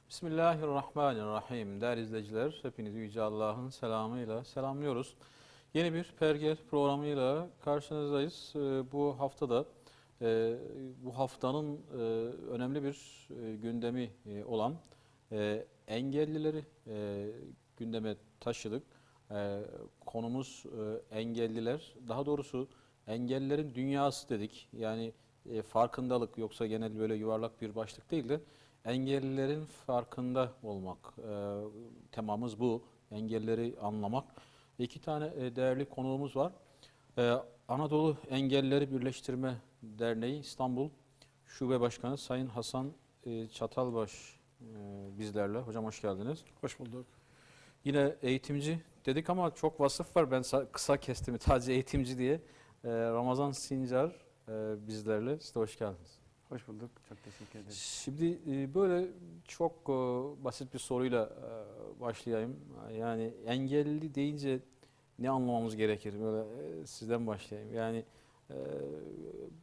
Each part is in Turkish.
Bismillahirrahmanirrahim. Değerli izleyiciler, hepinizi Yüce Allah'ın selamıyla selamlıyoruz. Yeni bir Pergel programıyla karşınızdayız. Bu haftada, bu haftanın önemli bir gündemi olan engellileri gündeme taşıdık. Konumuz engelliler, daha doğrusu engellilerin dünyası dedik. Yani farkındalık, yoksa genel böyle yuvarlak bir başlık değil de engellilerin farkında olmak. Temamız bu. Engellileri anlamak. İki tane değerli konuğumuz var. Anadolu Engellileri Birleştirme Derneği İstanbul Şube Başkanı Sayın Hasan Çatalbaş bizlerle. Hocam hoş geldiniz. Hoş bulduk. Yine eğitimci dedik ama çok vasıf var. Ben kısa kestim sadece eğitimci diye. Ramazan Sincar bizlerle. Siz de hoş geldiniz. Hoş bulduk. Çok teşekkür ederim. Şimdi böyle çok basit bir soruyla başlayayım. Yani engelli deyince ne anlamamız gerekir? Böyle sizden başlayayım. Yani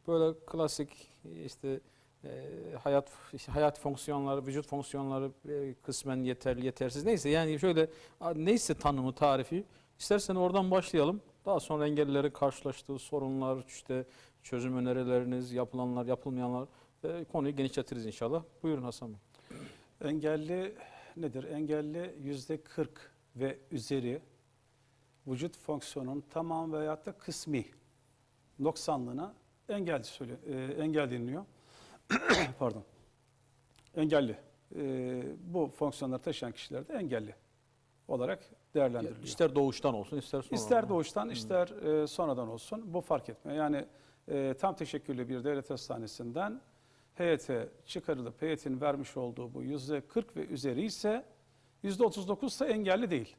böyle klasik işte hayat fonksiyonları, vücut fonksiyonları kısmen yeterli, yetersiz neyse, yani şöyle neyse tanımı, tarifi, istersen oradan başlayalım. Daha sonra engellilerin karşılaştığı sorunlar, işte çözüm önerileriniz, yapılanlar, yapılmayanlar, konuyu genişletiriz inşallah. Buyurun Hasan Bey. Engelli nedir? Engelli %40 ve üzeri vücut fonksiyonunun tamam veyahut da kısmi noksanlığına engel deniliyor. Pardon. Engelli. Bu fonksiyonları taşıyan kişiler de engelli olarak değerlendiriliyor. İster doğuştan olsun, ister sonradan. İster doğuştan, ister sonradan olsun. Bu fark etmiyor. Yani tam teşekküllü bir devlet hastanesinden heyete çıkarılıp heyetin vermiş olduğu bu %40 ve üzeri ise %39 ise engelli değil.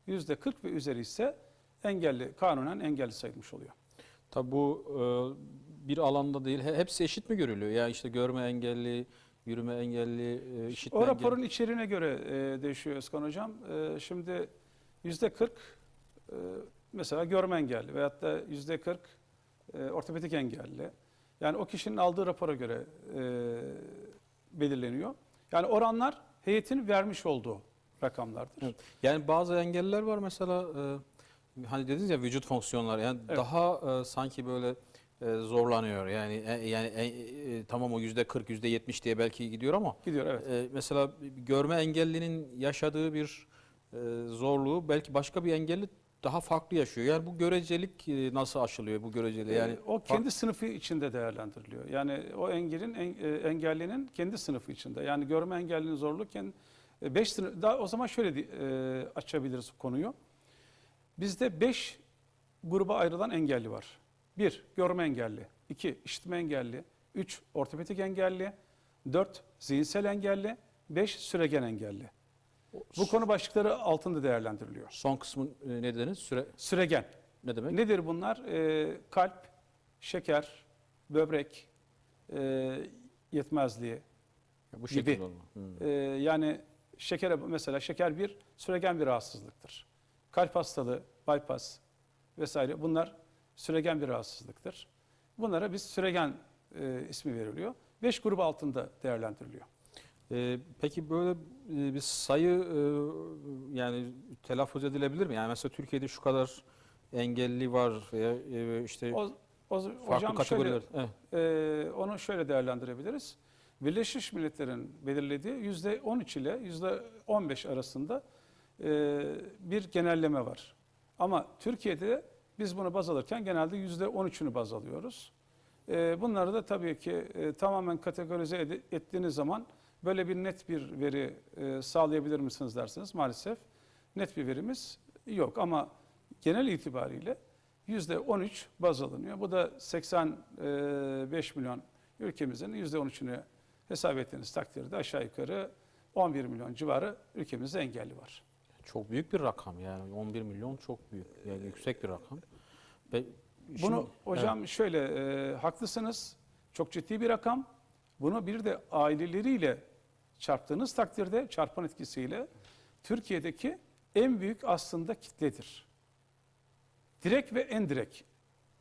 %40 ve üzeri ise engelli, kanunen engelli sayılmış oluyor. Tabi bu bir alanda değil, hepsi eşit mi görülüyor? Yani işte görme engelli, yürüme engelli, işitme O engelli. raporun içeriğine göre değişiyor Özkan Hocam. Şimdi %40 mesela görme engelli veyahut da %40 ortopedik engelli. Yani o kişinin aldığı rapora göre belirleniyor. Yani oranlar heyetin vermiş olduğu rakamlardır. Evet. Yani bazı engelliler var mesela, hani dediniz ya vücut fonksiyonları, yani Evet. daha sanki böyle zorlanıyor. Tamam, o %40, %70 diye belki gidiyor ama Gidiyor, evet. mesela görme engellinin yaşadığı bir zorluğu belki başka bir engelli daha farklı yaşıyor. Yani bu görecelik nasıl aşılıyor, bu göreceli? Yani O kendi sınıfı içinde değerlendiriliyor. Yani o engellinin kendi sınıfı içinde. Yani görme engellinin zorluğu 5 sınıf. Daha o zaman şöyle açabiliriz konuyu. Bizde 5 gruba ayrılan engelli var. 1. Görme engelli. 2. İşitme engelli. 3. Ortopedik engelli. 4. Zihinsel engelli. 5. Süregen engelli. Bu konu başlıkları altında değerlendiriliyor. son kısmı ne dediniz? Süregen. Ne demek? Nedir bunlar? Kalp, şeker, böbrek yetmezliği Bu gibi. şekilde olma. Yani mesela şeker bir süregen bir rahatsızlıktır. Kalp hastalığı, bypass vesaire bunlar süregen bir rahatsızlıktır. Bunlara biz süregen ismi veriliyor. 5 grup altında değerlendiriliyor. Peki böyle bir sayı yani telaffuz edilebilir mi? Yani mesela Türkiye'de şu kadar engelli var veya işte farklı Hocam kategoriler. onu şöyle değerlendirebiliriz. Birleşmiş Milletler'in belirlediği %13 ile %15 arasında bir genelleme var. Ama Türkiye'de biz bunu baz alırken genelde %13'ünü baz alıyoruz. Bunları da tabii ki tamamen kategorize ettiğiniz zaman böyle bir net bir veri sağlayabilir misiniz derseniz maalesef net bir verimiz yok. Ama genel itibariyle %13 baz alınıyor. Bu da 85 milyon ülkemizin %13'ünü hesap ettiğiniz takdirde aşağı yukarı 11 milyon civarı ülkemizde engelli var. Çok büyük bir rakam, yani 11 milyon çok büyük, yani yüksek bir rakam. Bunu hocam şöyle haklısınız, çok ciddi bir rakam. Bunu bir de aileleriyle çarptığınız takdirde çarpan etkisiyle Türkiye'deki en büyük aslında kitledir. Direkt ve endirekt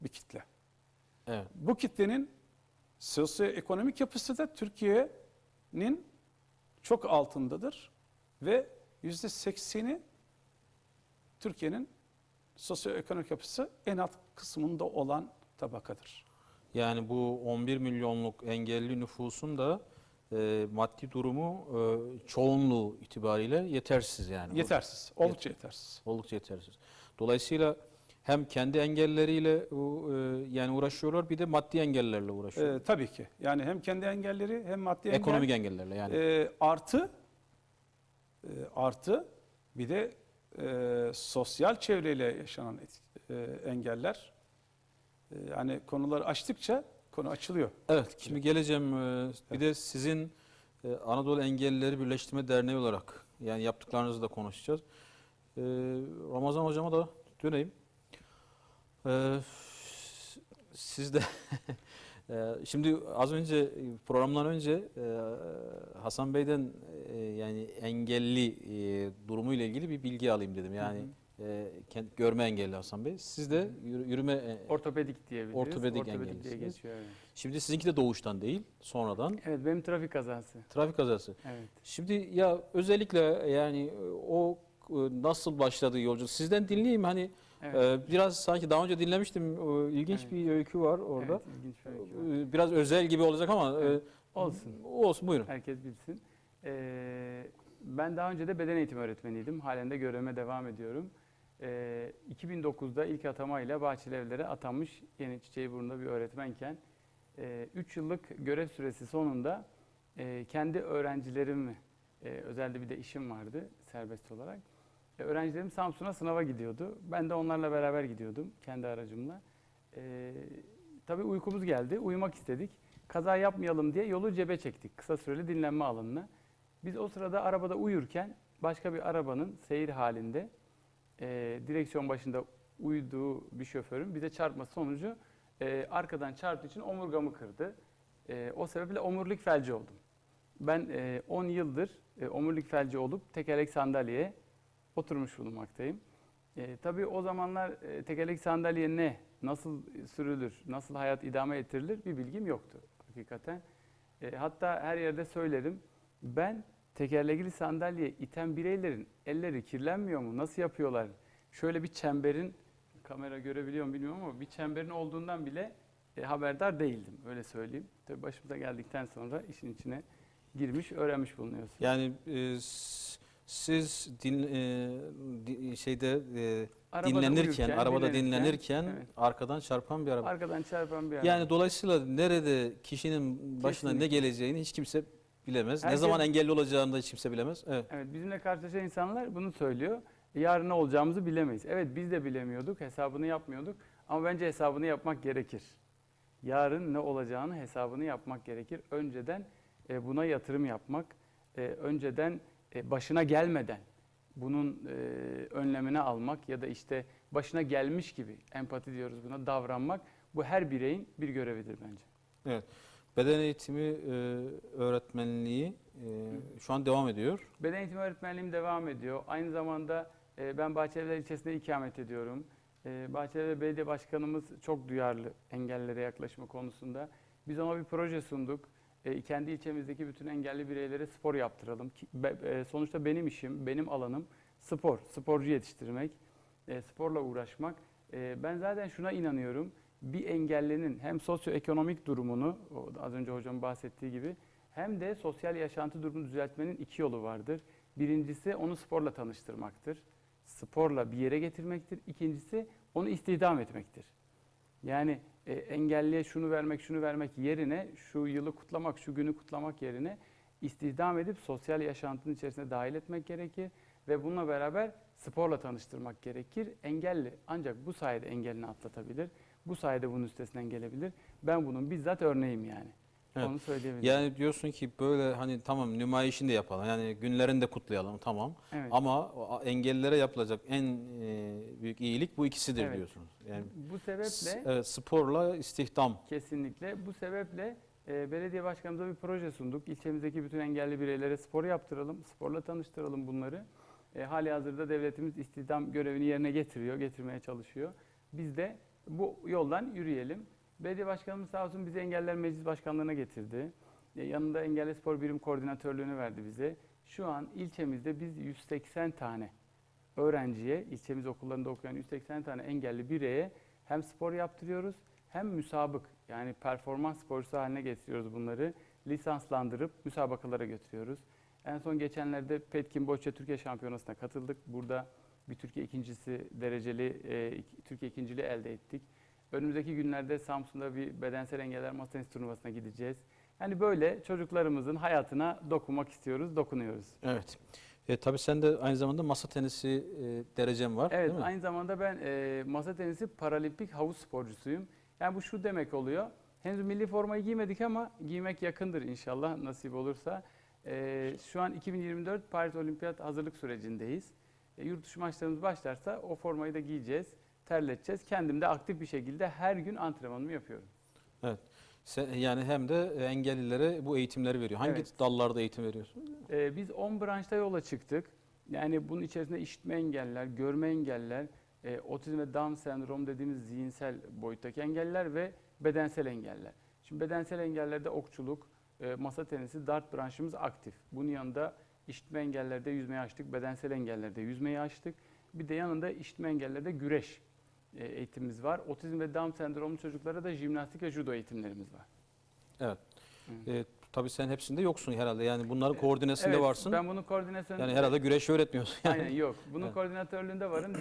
bir kitle. Evet. Bu kitlenin sosyoekonomik yapısı da Türkiye'nin çok altındadır ve %80'i Türkiye'nin sosyoekonomik yapısı en alt kısmında olan tabakadır. Yani bu 11 milyonluk engelli nüfusun da maddi durumu çoğunluğu itibariyle yetersiz yani. Yetersiz, oldukça yetersiz. Oldukça yetersiz. Dolayısıyla hem kendi engelleriyle yani uğraşıyorlar, bir de maddi engellerle uğraşıyorlar. Tabii ki. Yani hem kendi engelleri hem maddi Ekonomik engellerle yani. Artı bir de sosyal çevreyle yaşanan engeller. Yani konuları açtıkça konu açılıyor. Evet, şimdi geleceğim. Bir de sizin Anadolu Engellileri Birleştirme Derneği olarak yani yaptıklarınızı da konuşacağız. Ramazan hocama da döneyim. Siz de şimdi az önce programdan önce Hasan Bey'den yani engelli durumu ile ilgili bir bilgi alayım dedim. Yani görme engelli Hasan Bey. Siz de yürüme ortopedik diyebiliriz. ortopedik diye engellisiniz. geçiyor. Evet. Şimdi sizinki de doğuştan değil, sonradan Evet, benim trafik kazası. trafik kazası. Evet. Şimdi ya özellikle yani o nasıl başladı yolculuk? Sizden dinleyeyim hani Evet. biraz sanki daha önce dinlemiştim. İlginç Evet. bir öykü var orada. Evet, ilginç bir öykü var. Biraz özel gibi olacak ama Evet. Olsun. olsun, buyurun. Herkes bilsin. Ben daha önce de beden eğitimi öğretmeniydim. Halen de görevime devam ediyorum. 2009'da ilk atamayla Bahçelievlere atanmış yeni Çiçeğiburnu'nda bir öğretmenken 3 yıllık görev süresi sonunda kendi öğrencilerimi, özelde bir de işim vardı serbest olarak. Öğrencilerim Samsun'a sınava gidiyordu. Ben de onlarla beraber gidiyordum kendi aracımla. Tabii uykumuz geldi, uyumak istedik. Kaza yapmayalım diye yolu cebe çektik kısa süreli dinlenme alanına. Biz o sırada arabada uyurken başka bir arabanın seyir halinde direksiyon başında uyuduğu bir şoförün bize çarpması sonucu arkadan çarptığı için omurgamı kırdı. O sebeple omurilik felci oldum. Ben 10 yıldır omurilik felci olup tekerlek sandalyeye oturmuş bulunmaktayım. Tabii o zamanlar tekerlek sandalye ne, nasıl sürülür, nasıl hayat idame ettirilir bir bilgim yoktu hakikaten. Hatta her yerde söylerim, ben tekerlekli sandalye iten bireylerin elleri kirlenmiyor mu, nasıl yapıyorlar? Şöyle bir çemberin, kamera görebiliyor mu bilmiyorum ama bir çemberin olduğundan bile haberdar değildim, öyle söyleyeyim. Tabii başımıza geldikten sonra işin içine girmiş, öğrenmiş bulunuyorsun. Yani siz dinlenirken, arabada dinlenirken evet. arkadan çarpan bir araba. Arkadan çarpan bir araba. Yani dolayısıyla nerede kişinin başına ne Kesinlikle. geleceğini hiç kimse bilemez. Ne Herkes- zaman engelli olacağını da hiç kimse bilemez. Evet. Evet, bizimle karşılaşan insanlar bunu söylüyor. Yarın ne olacağımızı bilemeyiz. Evet, biz de bilemiyorduk, hesabını yapmıyorduk. Ama bence hesabını yapmak gerekir. Yarın ne olacağını hesabını yapmak gerekir. Önceden buna yatırım yapmak, önceden başına gelmeden bunun önlemini almak ya da işte başına gelmiş gibi, empati diyoruz buna, davranmak, bu her bireyin bir görevidir bence. Evet. Beden eğitimi öğretmenliği şu an devam ediyor. Beden eğitimi öğretmenliğim devam ediyor. Aynı zamanda ben Bahçelievler ilçesinde ikamet ediyorum. Bahçelievler Belediye Başkanımız çok duyarlı engellilere yaklaşma konusunda. Biz ona bir proje sunduk. Kendi ilçemizdeki bütün engelli bireylere spor yaptıralım. Sonuçta benim işim, benim alanım spor, sporcu yetiştirmek, sporla uğraşmak. Ben zaten şuna inanıyorum. Bir engellinin hem sosyoekonomik durumunu, az önce hocam bahsettiği gibi, hem de sosyal yaşantı durumunu düzeltmenin iki yolu vardır. Birincisi onu sporla tanıştırmaktır. Sporla bir yere getirmektir. İkincisi onu istihdam etmektir. Yani engelliye şunu vermek yerine, şu yılı kutlamak, şu günü kutlamak yerine istihdam edip sosyal yaşantının içerisine dahil etmek gerekir. Ve bununla beraber sporla tanıştırmak gerekir. Engelli ancak bu sayede engelini atlatabilir. Bu sayede bunun üstesinden gelebilir. Ben bunun bizzat örneğiyim yani. Evet. Onu söyleyebilirim. Yani diyorsun ki böyle hani tamam nümayişini de yapalım. Yani günlerini de kutlayalım tamam. Evet. Ama engellilere yapılacak en büyük iyilik bu ikisidir Evet. diyorsunuz. Yani Bu sebeple evet, sporla istihdam. kesinlikle bu sebeple belediye başkanımıza bir proje sunduk. İlçemizdeki bütün engelli bireylere spor yaptıralım, sporla tanıştıralım bunları. Halihazırda devletimiz istihdam görevini yerine getiriyor, getirmeye çalışıyor. Biz de bu yoldan yürüyelim. Belediye başkanımız sağ olsun bizi Engelliler Meclis Başkanlığı'na getirdi. Yanında Engelli Spor Birim Koordinatörlüğünü verdi bize. Şu an ilçemizde biz 180 tane öğrenciye, ilçemiz okullarında okuyan 180 tane engelli bireye hem spor yaptırıyoruz hem müsabık, yani performans sporcusu haline getiriyoruz bunları. Lisanslandırıp müsabakalara götürüyoruz. En son geçenlerde Petkin Boçya Türkiye Şampiyonası'na katıldık. Burada bir Türkiye ikincisi dereceli Türkiye ikinciliği elde ettik. Önümüzdeki günlerde Samsun'da bir bedensel engeller masa tenisi turnuvasına gideceğiz. Yani böyle çocuklarımızın hayatına dokunmak istiyoruz, dokunuyoruz. Evet. Tabii sen de aynı zamanda masa tenisi derecen var, Evet, değil mi? aynı zamanda ben masa tenisi paralimpik havuz sporcusuyum. Yani bu şu demek oluyor. Henüz milli formayı giymedik ama giymek yakındır inşallah nasip olursa. Şu an 2024 Paris Olimpiyat hazırlık sürecindeyiz. Yurt dışı maçlarımız başlarsa o formayı da giyeceğiz, terleteceğiz. Kendim de aktif bir şekilde her gün antrenmanımı yapıyorum. Evet. Yani hem de engellilere bu eğitimleri veriyor. Hangi Evet. dallarda eğitim veriyorsun? Biz 10 branşta yola çıktık. Yani bunun içerisinde işitme engelliler, görme engelliler, otizm ve Down sendrom dediğimiz zihinsel boyuttaki engelliler ve bedensel engeller. Şimdi bedensel engellerde okçuluk, masa tenisi, dart branşımız aktif. Bunun yanında işitme engellerde yüzmeyi açtık, bedensel engellerde yüzmeyi açtık. Bir de yanında işitme engellerde güreş eğitimimiz var. Otizm ve Down sendromlu çocuklara da jimnastik ve judo eğitimlerimiz var. Evet. Evet. Tabii sen hepsinde yoksun herhalde. Yani bunların koordinasyonunda Evet, varsın. ben bunun koordinasyonu... Yani herhalde güreş öğretmiyorsun. Aynen yok. Bunun Evet. koordinatörlüğünde varım.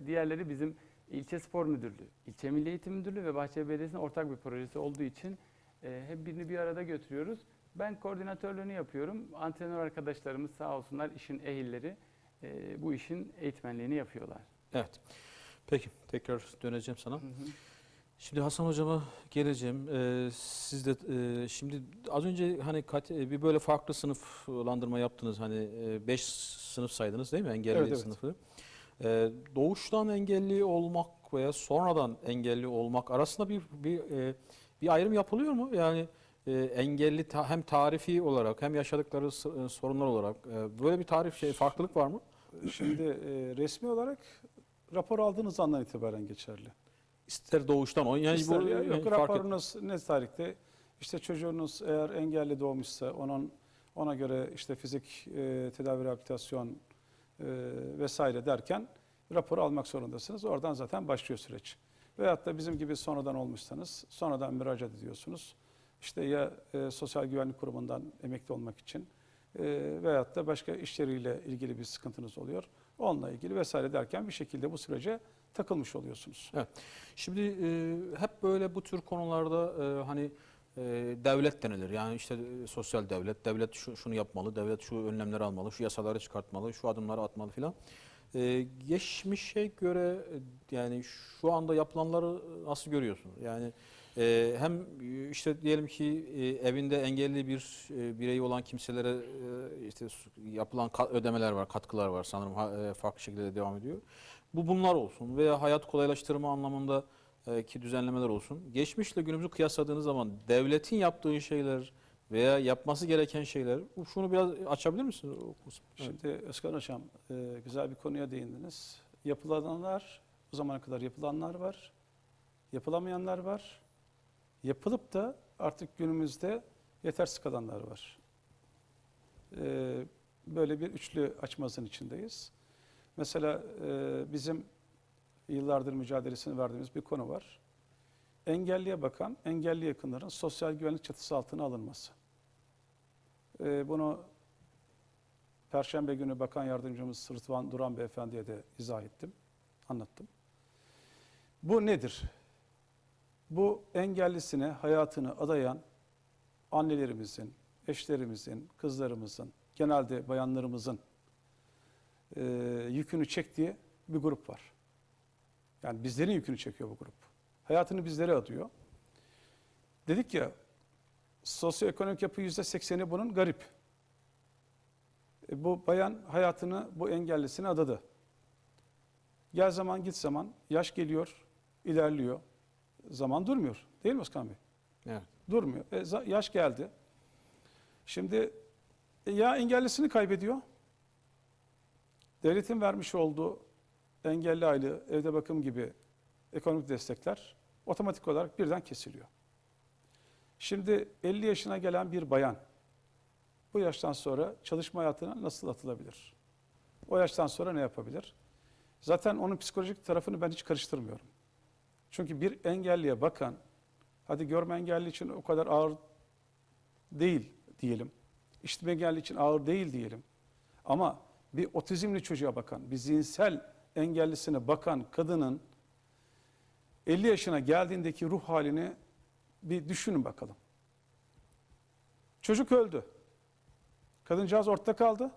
Diğerleri bizim ilçe spor müdürlüğü, ilçe milli eğitim müdürlüğü ve Bahçeli Belediyesi'nin ortak bir projesi olduğu için hep birini bir arada götürüyoruz. Ben koordinatörlüğünü yapıyorum. Antrenör arkadaşlarımız sağ olsunlar işin ehilleri bu işin eğitmenliğini yapıyorlar. Evet. Peki tekrar döneceğim sana. Hı hı. Şimdi Hasan hocama geleceğim. Siz de şimdi az önce hani bir böyle farklı sınıflandırma yaptınız. Hani 5 sınıf saydınız değil mi? Engelli Evet, evet. sınıfı. Doğuştan engelli olmak veya sonradan engelli olmak arasında bir ayrım yapılıyor mu? Yani engelli hem tarifi olarak hem yaşadıkları sorunlar olarak böyle bir farklılık var mı? Şimdi resmi olarak rapor aldığınız andan itibaren geçerli. İster doğuştan o yani İster, yok, fark et. raporunuz ne tarihte? İşte çocuğunuz eğer engelli doğmuşsa ona göre işte fizik tedavi rehabilitasyon vesaire derken raporu almak zorundasınız. Oradan zaten başlıyor süreç. Veyahut da bizim gibi sonradan olmuşsanız sonradan müracaat ediyorsunuz. İşte ya Sosyal Güvenlik Kurumu'ndan emekli olmak için veyahut da başka iş yeriyle ilgili bir sıkıntınız oluyor. Onunla ilgili vesaire derken bir şekilde bu sürece takılmış oluyorsunuz. Evet. Şimdi hep böyle bu tür konularda hani devlet denilir. Yani işte sosyal devlet şunu yapmalı, devlet şu önlemleri almalı, şu yasaları çıkartmalı, şu adımları atmalı filan. Geçmişe göre yani şu anda yapılanları nasıl görüyorsun? Yani hem işte diyelim ki evinde engelli bir birey olan kimselere işte yapılan ödemeler var, katkılar var sanırım farklı şekilde devam ediyor. Bunlar olsun veya hayat kolaylaştırma anlamında ki düzenlemeler olsun. Geçmişle günümüzü kıyasladığınız zaman devletin yaptığı şeyler veya yapması gereken şeyler, şunu biraz açabilir misiniz? Evet. Şimdi Özkan Hocam güzel bir konuya değindiniz. Yapılanlar, o zamana kadar yapılanlar var, yapılamayanlar var. Yapılıp da artık günümüzde yetersiz kalanlar var. Böyle bir üçlü açmazın içindeyiz. Mesela bizim yıllardır mücadelesini verdiğimiz bir konu var. Engelliye bakan, engelli yakınların sosyal güvenlik çatısı altına alınması. Bunu Perşembe günü Bakan Yardımcımız Rıdvan Duran Beyefendi'ye de izah ettim, anlattım. Bu nedir? Bu engellisine hayatını adayan annelerimizin, eşlerimizin, kızlarımızın, genelde bayanlarımızın yükünü çektiği bir grup var. Yani bizlerin yükünü çekiyor bu grup. Hayatını bizlere adıyor. Dedik ya, sosyoekonomik yapı %80'i bunun garip. Bu bayan hayatını bu engellisine adadı. Gel zaman git zaman, yaş geliyor, ilerliyor. Zaman durmuyor. Değil mi Özkan Bey? Evet. Durmuyor. Yaş geldi. Şimdi ya engellisini kaybediyor. Devletin vermiş olduğu engelli aylığı, evde bakım gibi ekonomik destekler otomatik olarak birden kesiliyor. Şimdi 50 yaşına gelen bir bayan bu yaştan sonra çalışma hayatına nasıl atılabilir? O yaştan sonra ne yapabilir? Zaten onun psikolojik tarafını ben hiç karıştırmıyorum. Çünkü bir engelliye bakan, hadi görme engelli için o kadar ağır değil diyelim. İşitme engelli için ağır değil diyelim. Ama bir otizmli çocuğa bakan, bir zihinsel engellisine bakan kadının 50 yaşına geldiğindeki ruh halini bir düşünün bakalım. Çocuk öldü. Kadıncağız ortada kaldı.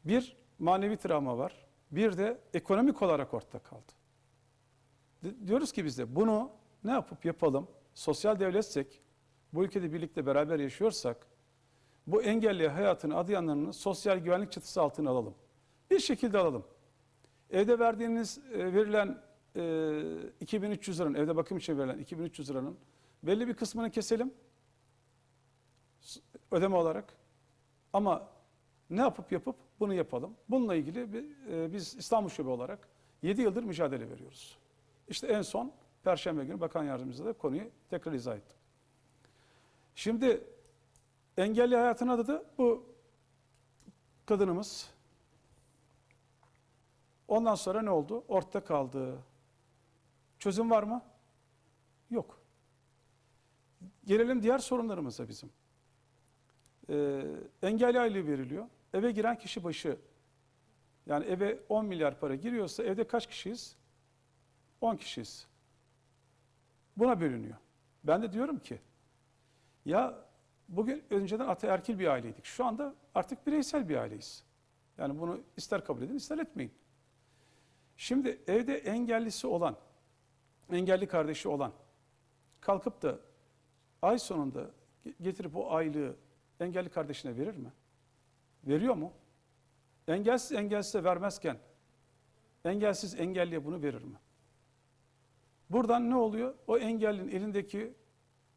Bir manevi travma var. Bir de ekonomik olarak ortada kaldı. Diyoruz ki biz de bunu ne yapıp yapalım? Sosyal devletsek, bu ülkede birlikte beraber yaşıyorsak, bu engelli hayatını adayanlarını sosyal güvenlik çatısı altına alalım. Bir şekilde alalım. Evde verdiğiniz, verilen 2300 liranın, evde bakım için verilen 2300 liranın belli bir kısmını keselim. Ödeme olarak. Ama ne yapıp bunu yapalım. Bununla ilgili biz İstanbul Şube olarak 7 yıldır mücadele veriyoruz. İşte en son Perşembe günü Bakan Yardımcımızla da konuyu tekrar izah ettim. Şimdi engelli hayatını adadı bu kadınımız. Ondan sonra ne oldu? Ortada kaldı. Çözüm var mı? Yok. Gelelim diğer sorunlarımıza bizim. Engelli aylığı veriliyor. Eve giren kişi başı, yani eve 10 milyar para giriyorsa evde kaç kişiyiz? 10 kişiyiz. Buna bölünüyor. Ben de diyorum ki, ya bugün önceden ataerkil bir aileydik. Şu anda artık bireysel bir aileyiz. Yani bunu ister kabul edin, ister etmeyin. Şimdi evde engellisi olan, engelli kardeşi olan, kalkıp da ay sonunda getirip o aylığı engelli kardeşine verir mi? Veriyor mu? Engelsize vermezken, engelsiz engelliye bunu verir mi? Buradan ne oluyor? O engellinin elindeki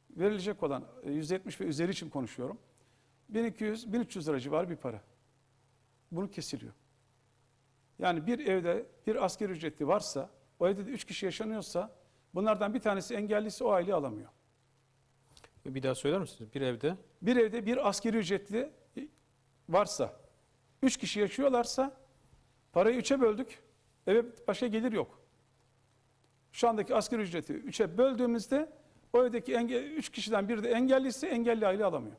verilecek olan %70 ve üzeri için konuşuyorum. 1200-1300 lira civarı bir para. Bunu kesiliyor. Yani bir evde bir asgari ücretli varsa, o evde de 3 kişi yaşanıyorsa, bunlardan bir tanesi engellisi o aileyi alamıyor. Bir daha söyler misiniz? Bir evde? Bir evde bir asgari ücretli varsa, 3 kişi yaşıyorlarsa, parayı 3'e böldük, eve başka gelir yok. Şu andaki asgari ücreti 3'e böldüğümüzde, o evdeki 3 kişiden biri de engelliyse engelli aile alamıyor.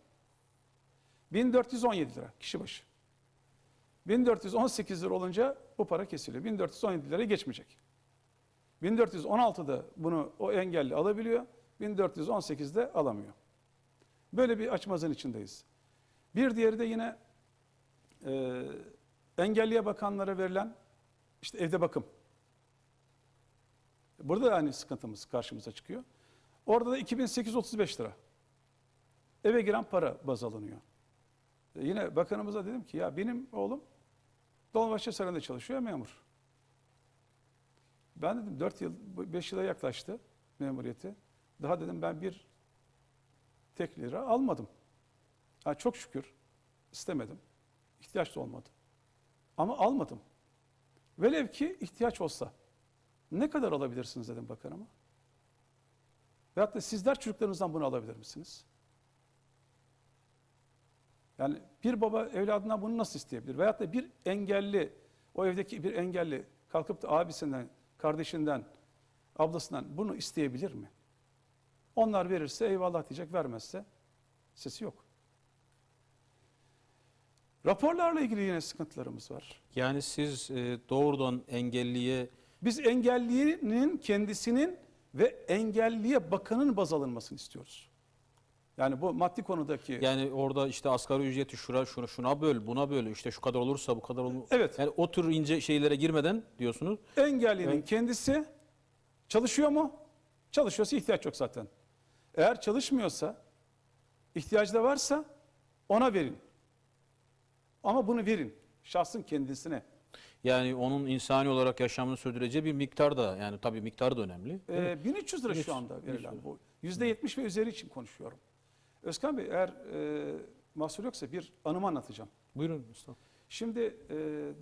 1417 lira kişi başı. 1418 lira olunca bu para kesiliyor. 1417 liraya geçmeyecek. 1416'da bunu o engelli alabiliyor. 1418'de alamıyor. Böyle bir açmazın içindeyiz. Bir diğeri de yine engelliye bakanlara verilen işte evde bakım. Burada da aynı sıkıntımız karşımıza çıkıyor. Orada da 2835 lira. Eve giren para baz alınıyor. Yine bakanımıza dedim ki ya benim oğlum Dolmabahçe Sarayı'nda çalışıyor, memur. Ben dedim 4 yıl, 5 yıla yaklaştı memuriyeti. Daha dedim ben bir tek lira almadım. Ha, çok şükür istemedim. İhtiyaç da olmadı. Ama almadım. Velev ki ihtiyaç olsa ne kadar alabilirsiniz dedim bakanıma. Veyahut da sizler çocuklarınızdan bunu alabilir misiniz? Yani bir baba evladından bunu nasıl isteyebilir? Veyahut da bir engelli, o evdeki bir engelli kalkıp da abisinden, kardeşinden, ablasından bunu isteyebilir mi? Onlar verirse eyvallah diyecek, vermezse sesi yok. Raporlarla ilgili yine sıkıntılarımız var. Yani siz doğrudan engelliye... Biz engellinin kendisinin ve engelliye bakanın baz alınmasını istiyoruz. Yani bu maddi konudaki... Yani orada işte asgari ücreti şuna böl, buna böl, işte şu kadar olursa bu kadar olur. Evet. Yani o tür ince şeylere girmeden diyorsunuz. Engellinin kendisi çalışıyor mu? Çalışıyorsa ihtiyaç yok zaten. Eğer çalışmıyorsa, ihtiyacı da varsa ona verin. Ama bunu verin şahsın kendisine. Yani onun insani olarak yaşamını sürdüreceği bir miktar da, yani tabii miktar da önemli. 1300 lira şu anda verilen bu. %70 ve üzeri için konuşuyorum. Özkan Bey, eğer mahsur yoksa bir anımı anlatacağım. Buyurun Mustafa. Şimdi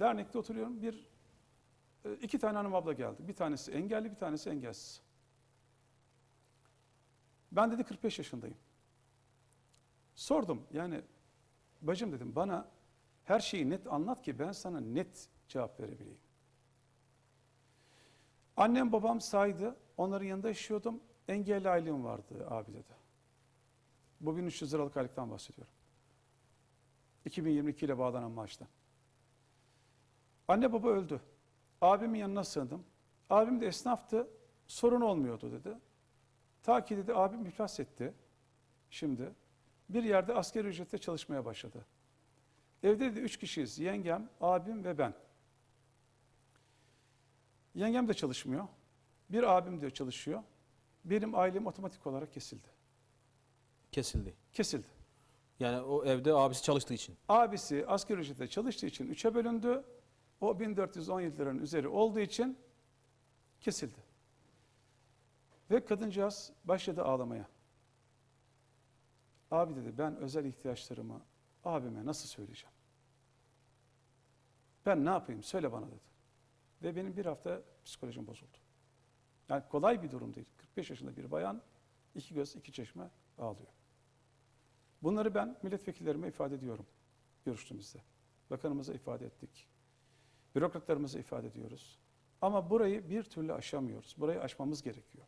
dernekte oturuyorum. İki tane hanım abla geldi. Bir tanesi engelli, bir tanesi engelsiz. Ben dedi 45 yaşındayım. Sordum yani bacım dedim bana her şeyi net anlat ki ben sana net cevap verebileyim. Annem babam saydı. Onların yanında yaşıyordum. Engelli aylığım vardı abi dedi. Bu 1300 liralık aylıktan bahsediyorum. 2022 ile bağlanan maaştan. Anne baba öldü. Abimin yanına sığındım. Abim de esnaftı. Sorun olmuyordu dedi. Ta ki dedi abim iflas etti. Şimdi bir yerde asgari ücretle çalışmaya başladı. Evde dedi 3 kişiyiz. Yengem, abim ve ben. Yengem de çalışmıyor. Bir abim de çalışıyor. Benim ailem otomatik olarak kesildi. Kesildi. Kesildi. Yani o evde abisi çalıştığı için. Abisi asgari ücretle çalıştığı için 3'e bölündü. O 1417 liranın üzeri olduğu için kesildi. Ve kadıncağız başladı ağlamaya. Abi dedi ben özel ihtiyaçlarımı abime nasıl söyleyeceğim? Ben ne yapayım söyle bana dedi. Ve benim bir hafta psikolojim bozuldu. Yani kolay bir durum değil. 45 yaşında bir bayan, 2 göz 2 çeşme ağlıyor. Bunları ben milletvekillerime ifade ediyorum görüştüğümüzde. Bakanımıza ifade ettik. Bürokratlarımıza ifade ediyoruz. Ama burayı bir türlü aşamıyoruz. Burayı aşmamız gerekiyor.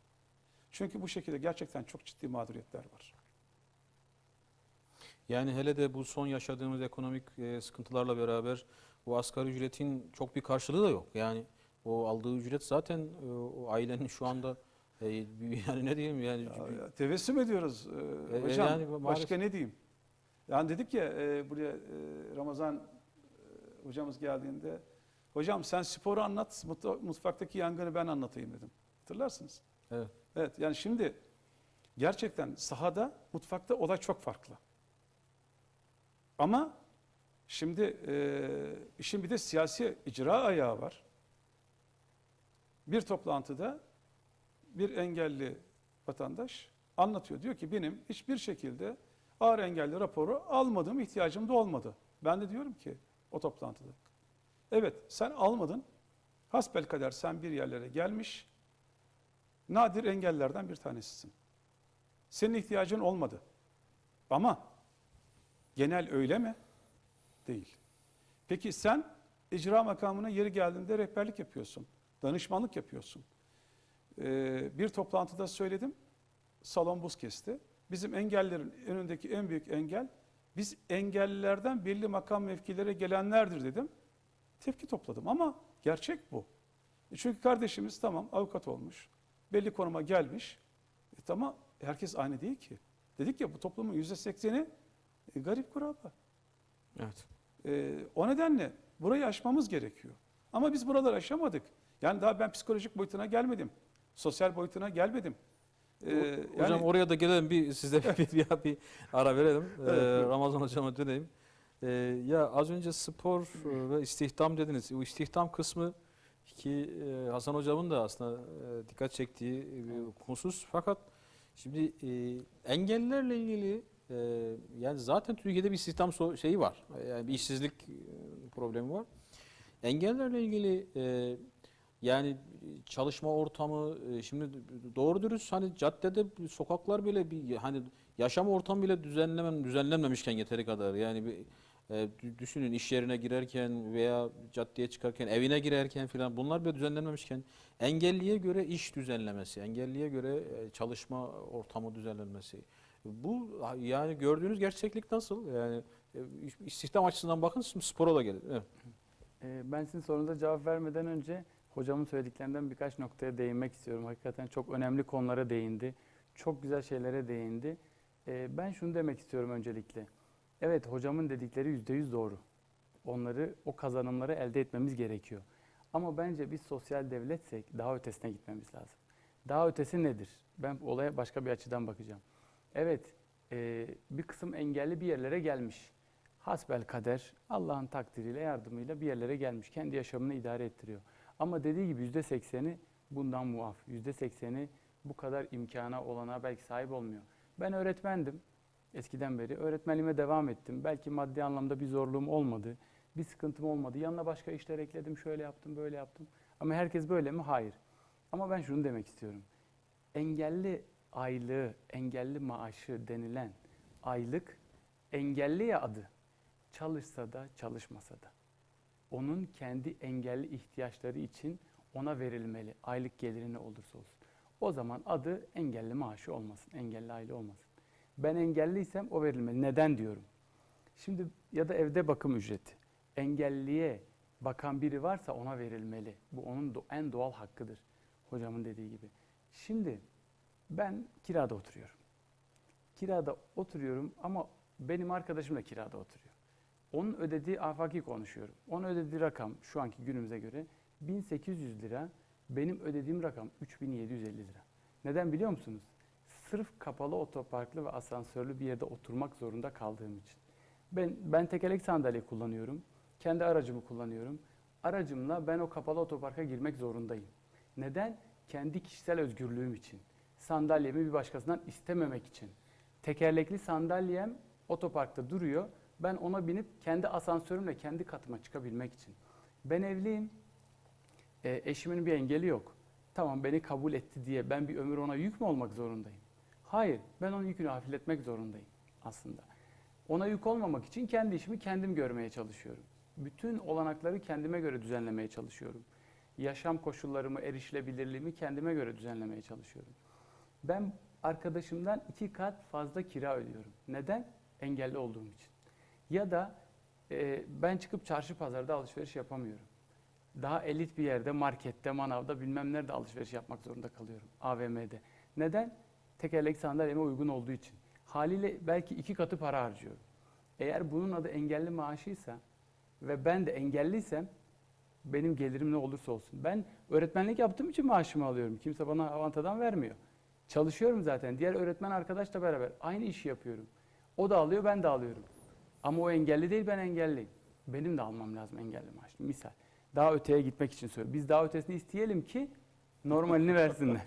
Çünkü bu şekilde gerçekten çok ciddi mağduriyetler var. Yani hele de bu son yaşadığımız ekonomik sıkıntılarla beraber bu asgari ücretin çok bir karşılığı da yok. Yani o aldığı ücret zaten o ailenin şu anda yani ne diyeyim yani Ya, tebessüm ediyoruz hocam. yani maalesef. Başka ne diyeyim? Yani dedik ya buraya Ramazan hocamız geldiğinde hocam sen sporu anlat, mutfaktaki yangını ben anlatayım dedim. Hatırlarsınız. Evet. Evet yani şimdi gerçekten sahada, mutfakta olay çok farklı. Ama şimdi işin bir de siyasi icra ayağı var. Bir toplantıda bir engelli vatandaş anlatıyor. Diyor ki benim hiçbir şekilde ağır engelli raporu almadım, ihtiyacım da olmadı. Ben de diyorum ki o toplantıda. Evet sen almadın, hasbelkader sen bir yerlere gelmiş, nadir engellerden bir tanesisin. Senin ihtiyacın olmadı. Ama genel öyle mi? Değil. Peki sen icra makamına yeri geldiğinde rehberlik yapıyorsun, danışmanlık yapıyorsun. Bir toplantıda söyledim, salon buz kesti. Bizim engellerin önündeki en büyük engel, biz engellilerden belli makam mevkilere gelenlerdir dedim. Tepki topladım ama gerçek bu. Çünkü kardeşimiz tamam avukat olmuş, belli konuma gelmiş. Tamam herkes aynı değil ki. Dedik ya bu toplumun %80'i garip kuraba. Evet. O nedenle burayı aşmamız gerekiyor. Ama biz buraları aşamadık. Yani daha ben psikolojik boyutuna gelmedim. Sosyal boyutuna gelmedim. Hocam Yani, oraya da gelelim bir sizde bir ara verelim. Evet. Ramazan hocama döneyim. Ya az önce spor ve istihdam dediniz. O istihdam kısmı ki Hasan hocamın da aslında dikkat çektiği bir husus. Fakat şimdi engellilerle ilgili yani zaten Türkiye'de bir istihdam şeyi var. Yani bir işsizlik problemi var. Engellilerle ilgili yani çalışma ortamı şimdi doğru dürüst hani caddede sokaklar bile bir hani yaşam ortamı bile düzenlenmemişken yeteri kadar yani bir düşünün iş yerine girerken veya caddeye çıkarken evine girerken filan bunlar bile düzenlenmemişken engelliye göre iş düzenlemesi, engelliye göre çalışma ortamı düzenlenmesi. Bu yani gördüğünüz gerçeklik nasıl? Yani istihdam açısından bakın şimdi spora da gelin. Evet. Ben sizin sorunuza cevap vermeden önce hocamın söylediklerinden birkaç noktaya değinmek istiyorum. Hakikaten çok önemli konulara değindi. Çok güzel şeylere değindi. Ben şunu demek istiyorum öncelikle. Evet hocamın dedikleri %100 doğru. Onları, o kazanımları elde etmemiz gerekiyor. Ama bence biz sosyal devletsek daha ötesine gitmemiz lazım. Daha ötesi nedir? Ben olaya başka bir açıdan bakacağım. Evet, bir kısım engelli bir yerlere gelmiş. Hasbelkader Allah'ın takdiriyle, yardımıyla bir yerlere gelmiş. Kendi yaşamını idare ettiriyor. Ama dediği gibi %80'i bundan muaf. %80'i bu kadar imkana, olanağa belki sahip olmuyor. Ben öğretmendim. Eskiden beri öğretmenliğime devam ettim. Belki maddi anlamda bir zorluğum olmadı. Bir sıkıntım olmadı. Yanına başka işler ekledim. Şöyle yaptım, böyle yaptım. Ama herkes böyle mi? Hayır. Ama ben şunu demek istiyorum. Engelli aylığı, engelli maaşı denilen aylık engelli ya adı. Çalışsa da çalışmasa da. Onun kendi engelli ihtiyaçları için ona verilmeli. Aylık geliri ne olursa olsun. O zaman adı engelli maaşı olmasın, engelli aylığı olmasın. Ben engelliysem o verilmeli. Neden diyorum? Şimdi ya da evde bakım ücreti. Engelliye bakan biri varsa ona verilmeli. Bu onun en doğal hakkıdır. Hocamın dediği gibi. Şimdi ben kirada oturuyorum. Kirada oturuyorum ama benim arkadaşım da kirada oturuyor. Onun ödediği afaki konuşuyorum. Onun ödediği rakam şu anki günümüze göre 1800 lira. Benim ödediğim rakam 3750 lira. Neden biliyor musunuz? Sırf kapalı otoparklı ve asansörlü bir yerde oturmak zorunda kaldığım için. Ben tekerlek sandalye kullanıyorum. Kendi aracımı kullanıyorum. Aracımla ben o kapalı otoparka girmek zorundayım. Neden? Kendi kişisel özgürlüğüm için. Sandalyemi bir başkasından istememek için. Tekerlekli sandalyem otoparkta duruyor. Ben ona binip kendi asansörümle kendi katıma çıkabilmek için. Ben evliyim. Eşimin bir engeli yok. Tamam beni kabul etti diye ben bir ömür ona yük mü olmak zorundayım? Hayır, ben onun yükünü hafifletmek zorundayım aslında. Ona yük olmamak için kendi işimi kendim görmeye çalışıyorum. Bütün olanakları kendime göre düzenlemeye çalışıyorum. Yaşam koşullarımı, erişilebilirliğimi kendime göre düzenlemeye çalışıyorum. Ben arkadaşımdan 2 kat fazla kira ödüyorum. Neden? Engelli olduğum için. Ya da ben çıkıp çarşı pazarda alışveriş yapamıyorum. Daha elit bir yerde, markette, manavda bilmem nerede alışveriş yapmak zorunda kalıyorum. AVM'de. Neden? Tekerlek sandalyeme uygun olduğu için. Haliyle belki 2 katı para harcıyorum. Eğer bunun adı engelli maaşıysa ve ben de engelliysem benim gelirim ne olursa olsun. Ben öğretmenlik yaptığım için maaşımı alıyorum. Kimse bana avantadan vermiyor. Çalışıyorum zaten. Diğer öğretmen arkadaşla beraber aynı işi yapıyorum. O da alıyor, ben de alıyorum. Ama o engelli değil, ben engelliyim. Benim de almam lazım engelli maaşı. Misal. Daha öteye gitmek için söylüyorum. Biz daha ötesini isteyelim ki normalini versinler.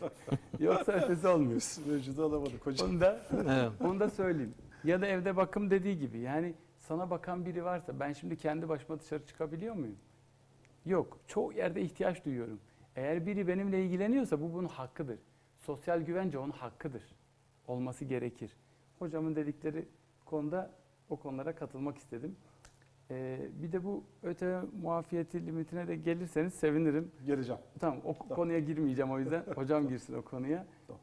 Yoksa ötesi olmuyor. Biz mevcudu alamadık hocam. Onu da söyleyeyim. Ya da evde bakım dediği gibi. Yani sana bakan biri varsa ben şimdi kendi başıma dışarı çıkabiliyor muyum? Yok. Çoğu yerde ihtiyaç duyuyorum. Eğer biri benimle ilgileniyorsa bu bunun hakkıdır. Sosyal güvence onun hakkıdır. Olması gerekir. Hocamın dedikleri konuda o konulara katılmak istedim. Bir de bu öte muafiyeti limitine de gelirseniz sevinirim. Geleceğim. Tamam, konuya girmeyeceğim o yüzden. Hocam girsin o konuya. Tamam.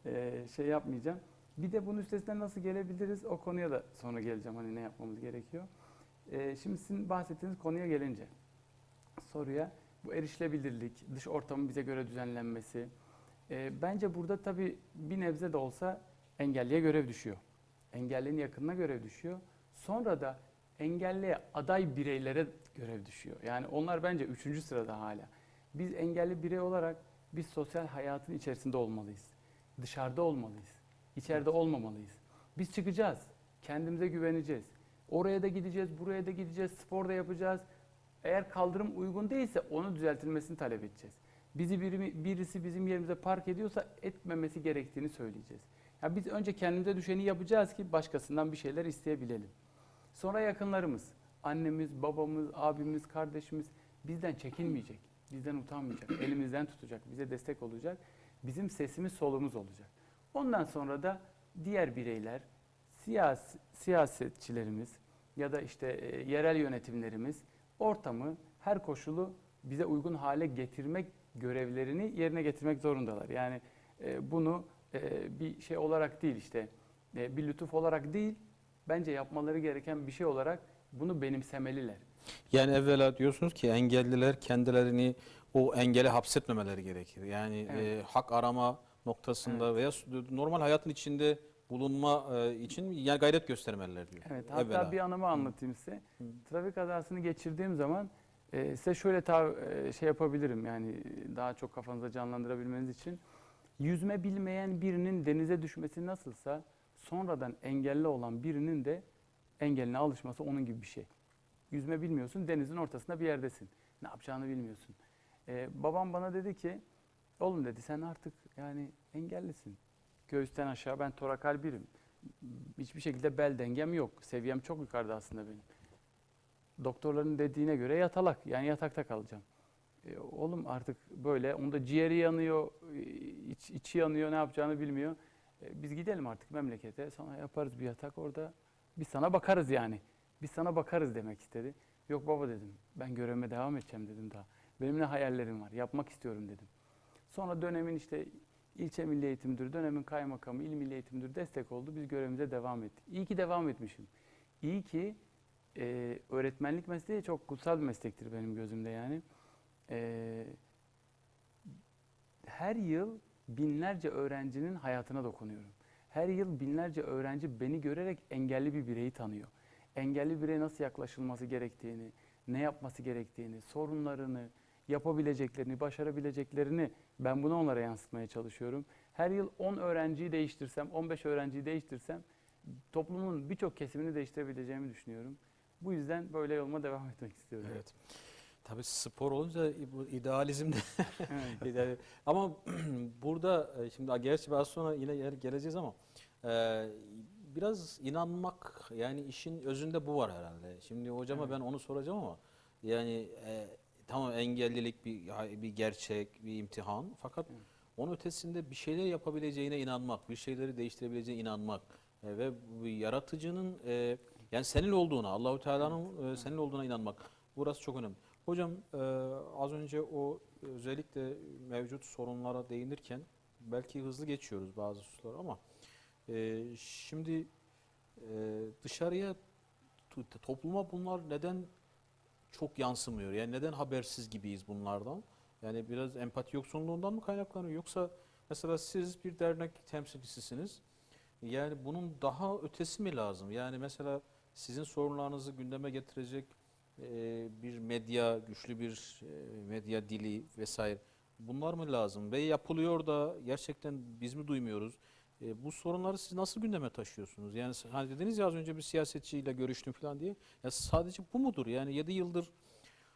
Şey yapmayacağım. Bir de bunun üstesinden nasıl gelebiliriz? O konuya da sonra geleceğim. Hani ne yapmamız gerekiyor. Şimdi sizin bahsettiğiniz konuya gelince soruya bu erişilebilirlik, dış ortamın bize göre düzenlenmesi. Bence burada tabii bir nebze de olsa engelliye görev düşüyor. Engellinin yakınına görev düşüyor. Sonra da engelliye aday bireylere görev düşüyor. Yani onlar bence 3. sırada hala. Biz engelli birey olarak biz sosyal hayatın içerisinde olmalıyız. Dışarıda olmalıyız. İçeride olmamalıyız. Biz çıkacağız. Kendimize güveneceğiz. Oraya da gideceğiz, buraya da gideceğiz, spor da yapacağız. Eğer kaldırım uygun değilse onun düzeltilmesini talep edeceğiz. Birisi bizim yerimize park ediyorsa etmemesi gerektiğini söyleyeceğiz. Yani biz önce kendimize düşeni yapacağız ki başkasından bir şeyler isteyebilelim. Sonra yakınlarımız, annemiz, babamız, abimiz, kardeşimiz bizden çekinmeyecek, bizden utanmayacak, elimizden tutacak, bize destek olacak, bizim sesimiz solumuz olacak. Ondan sonra da diğer bireyler, siyasetçilerimiz ya da işte yerel yönetimlerimiz ortamı, her koşulu bize uygun hale getirmek görevlerini yerine getirmek zorundalar. Yani bunu bir şey olarak değil işte, bir lütuf olarak değil, bence yapmaları gereken bir şey olarak bunu benimsemeliler. Yani evvela diyorsunuz ki engelliler kendilerini o engele hapsetmemeleri gerekir. Yani Evet. hak arama noktasında Evet. veya normal hayatın içinde bulunma için yani gayret göstermeliler diyor. Evet, hatta Evvela. bir anımı anlatayım size. Hı. Trafik kazasını geçirdiğim zaman size şöyle şey yapabilirim, yani daha çok kafanıza canlandırabilmeniz için. Yüzme bilmeyen birinin denize düşmesi nasılsa sonradan engelli olan birinin de engeline alışması onun gibi bir şey. Yüzme bilmiyorsun, denizin ortasında bir yerdesin. Ne yapacağını bilmiyorsun. Babam bana dedi ki, oğlum dedi, sen artık yani engellisin. Göğüsten aşağı ben torakal birim. Hiçbir şekilde bel dengem yok. Seviyem çok yukarıda aslında benim. Doktorların dediğine göre yatalak, yani yatakta kalacağım. Oğlum artık böyle, onda ciğeri yanıyor, içi yanıyor, ne yapacağını bilmiyor. Biz gidelim artık memlekete, sana yaparız bir yatak orada. Biz sana bakarız yani. Biz sana bakarız demek istedi. Yok baba dedim. Ben görevime devam edeceğim dedim daha. Benim ne hayallerim var. Yapmak istiyorum dedim. Sonra dönemin işte ilçe milli eğitim müdürü, dönemin kaymakamı, il milli eğitim müdürü destek oldu. Biz görevimize devam ettik. İyi ki devam etmişim. İyi ki öğretmenlik mesleği çok kutsal bir meslektir benim gözümde yani. Her yıl binlerce öğrencinin hayatına dokunuyorum. Her yıl binlerce öğrenci beni görerek engelli bir bireyi tanıyor. Engelli bireye nasıl yaklaşılması gerektiğini, ne yapması gerektiğini, sorunlarını, yapabileceklerini, başarabileceklerini ben bunu onlara yansıtmaya çalışıyorum. Her yıl 10 öğrenciyi değiştirsem, 15 öğrenciyi değiştirsem toplumun birçok kesimini değiştirebileceğimi düşünüyorum. Bu yüzden böyle yoluma devam etmek istiyorum. Evet. Tabii spor olunca bu idealizm de Evet. ama burada şimdi gerçi az sonra yine geleceğiz ama biraz inanmak, yani işin özünde bu var herhalde. Şimdi hocama Evet. ben onu soracağım ama yani tamam, engellilik bir gerçek, bir imtihan, fakat Evet. onun ötesinde bir şeyler yapabileceğine inanmak, bir şeyleri değiştirebileceğine inanmak ve bu yaratıcının yani senin olduğuna, Allahu Teala'nın senin olduğuna inanmak. Burası çok önemli. Hocam az önce o özellikle mevcut sorunlara değinirken belki hızlı geçiyoruz bazı hususlar ama şimdi dışarıya, topluma bunlar neden çok yansımıyor? Yani neden habersiz gibiyiz bunlardan? Yani biraz empati yoksunluğundan mı kaynaklanıyor? Yoksa mesela siz bir dernek temsilcisisiniz. Yani bunun daha ötesi mi lazım? Yani mesela sizin sorunlarınızı gündeme getirecek bir medya, güçlü bir medya dili vesaire. Bunlar mı lazım? Ve yapılıyor da gerçekten biz mi duymuyoruz? Bu sorunları siz nasıl gündeme taşıyorsunuz? Yani hani dediniz ya az önce bir siyasetçiyle görüştüm falan diye. Ya sadece bu mudur? Yani 7 yıldır.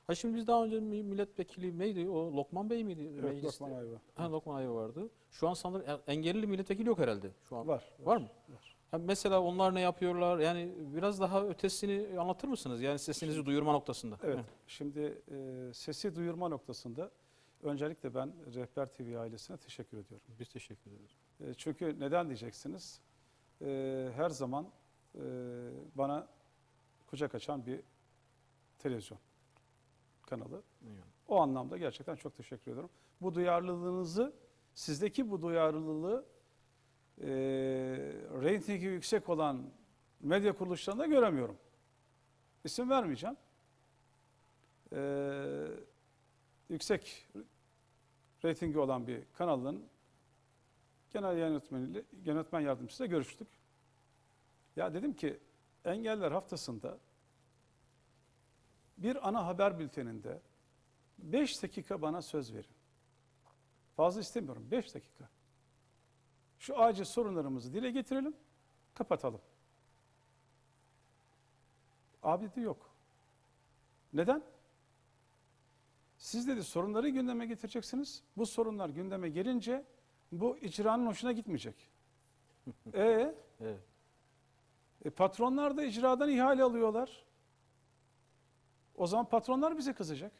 Ha şimdi biz daha önce milletvekili neydi? O Lokman Bey miydi? Evet, Mecliste? Lokman Ayva. Ha, Lokman Ayva vardı. Şu an sanırım engelli milletvekili yok herhalde şu an. Var. Var mı? Ha, mesela onlar ne yapıyorlar? Yani biraz daha ötesini anlatır mısınız? Yani sesinizi Şimdi- duyurma noktasında. Evet. Hı. Şimdi sesi duyurma noktasında öncelikle ben Rehber TV ailesine teşekkür ediyorum. Biz teşekkür ederiz. Çünkü neden diyeceksiniz? Her zaman bana kucak açan bir televizyon kanalı. Yani. O anlamda gerçekten çok teşekkür ediyorum. Bu duyarlılığınızı, sizdeki bu duyarlılığı reytingi yüksek olan medya kuruluşlarında göremiyorum. İsim vermeyeceğim. Yüksek reytingi olan bir kanalın genel yönetmen yardımcısıyla görüştük. Ya dedim ki Engeller Haftası'nda bir ana haber bülteninde 5 dakika bana söz verin. Fazla istemiyorum. 5 dakika. Şu acil sorunlarımızı dile getirelim, kapatalım. Abi dedi yok. Neden? Siz dedi sorunları gündeme getireceksiniz. Bu sorunlar gündeme gelince bu icranın hoşuna gitmeyecek. Evet. Patronlar da icradan ihale alıyorlar. O zaman patronlar bize kızacak.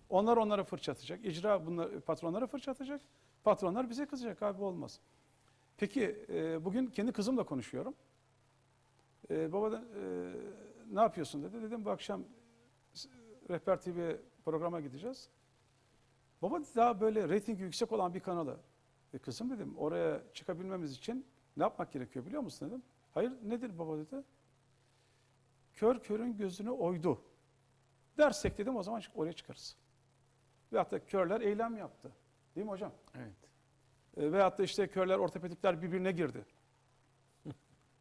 Onlar onlara fırça atacak. İcra patronlara fırça atacak. Patronlar bize kızacak. Abi olmaz. Peki bugün kendi kızımla konuşuyorum. Baba ne yapıyorsun dedi. Dedim bu akşam Rehber TV programa gideceğiz. Baba daha böyle reytingi yüksek olan bir kanala. Kızım dedim oraya çıkabilmemiz için ne yapmak gerekiyor biliyor musun dedim. Hayır nedir baba dedi. Kör körün gözünü oydu. Dersek dedim o zaman oraya çıkarız. Veyahut da körler eylem yaptı. Değil mi hocam? Evet. Veyahut da işte körler, ortopedikler birbirine girdi.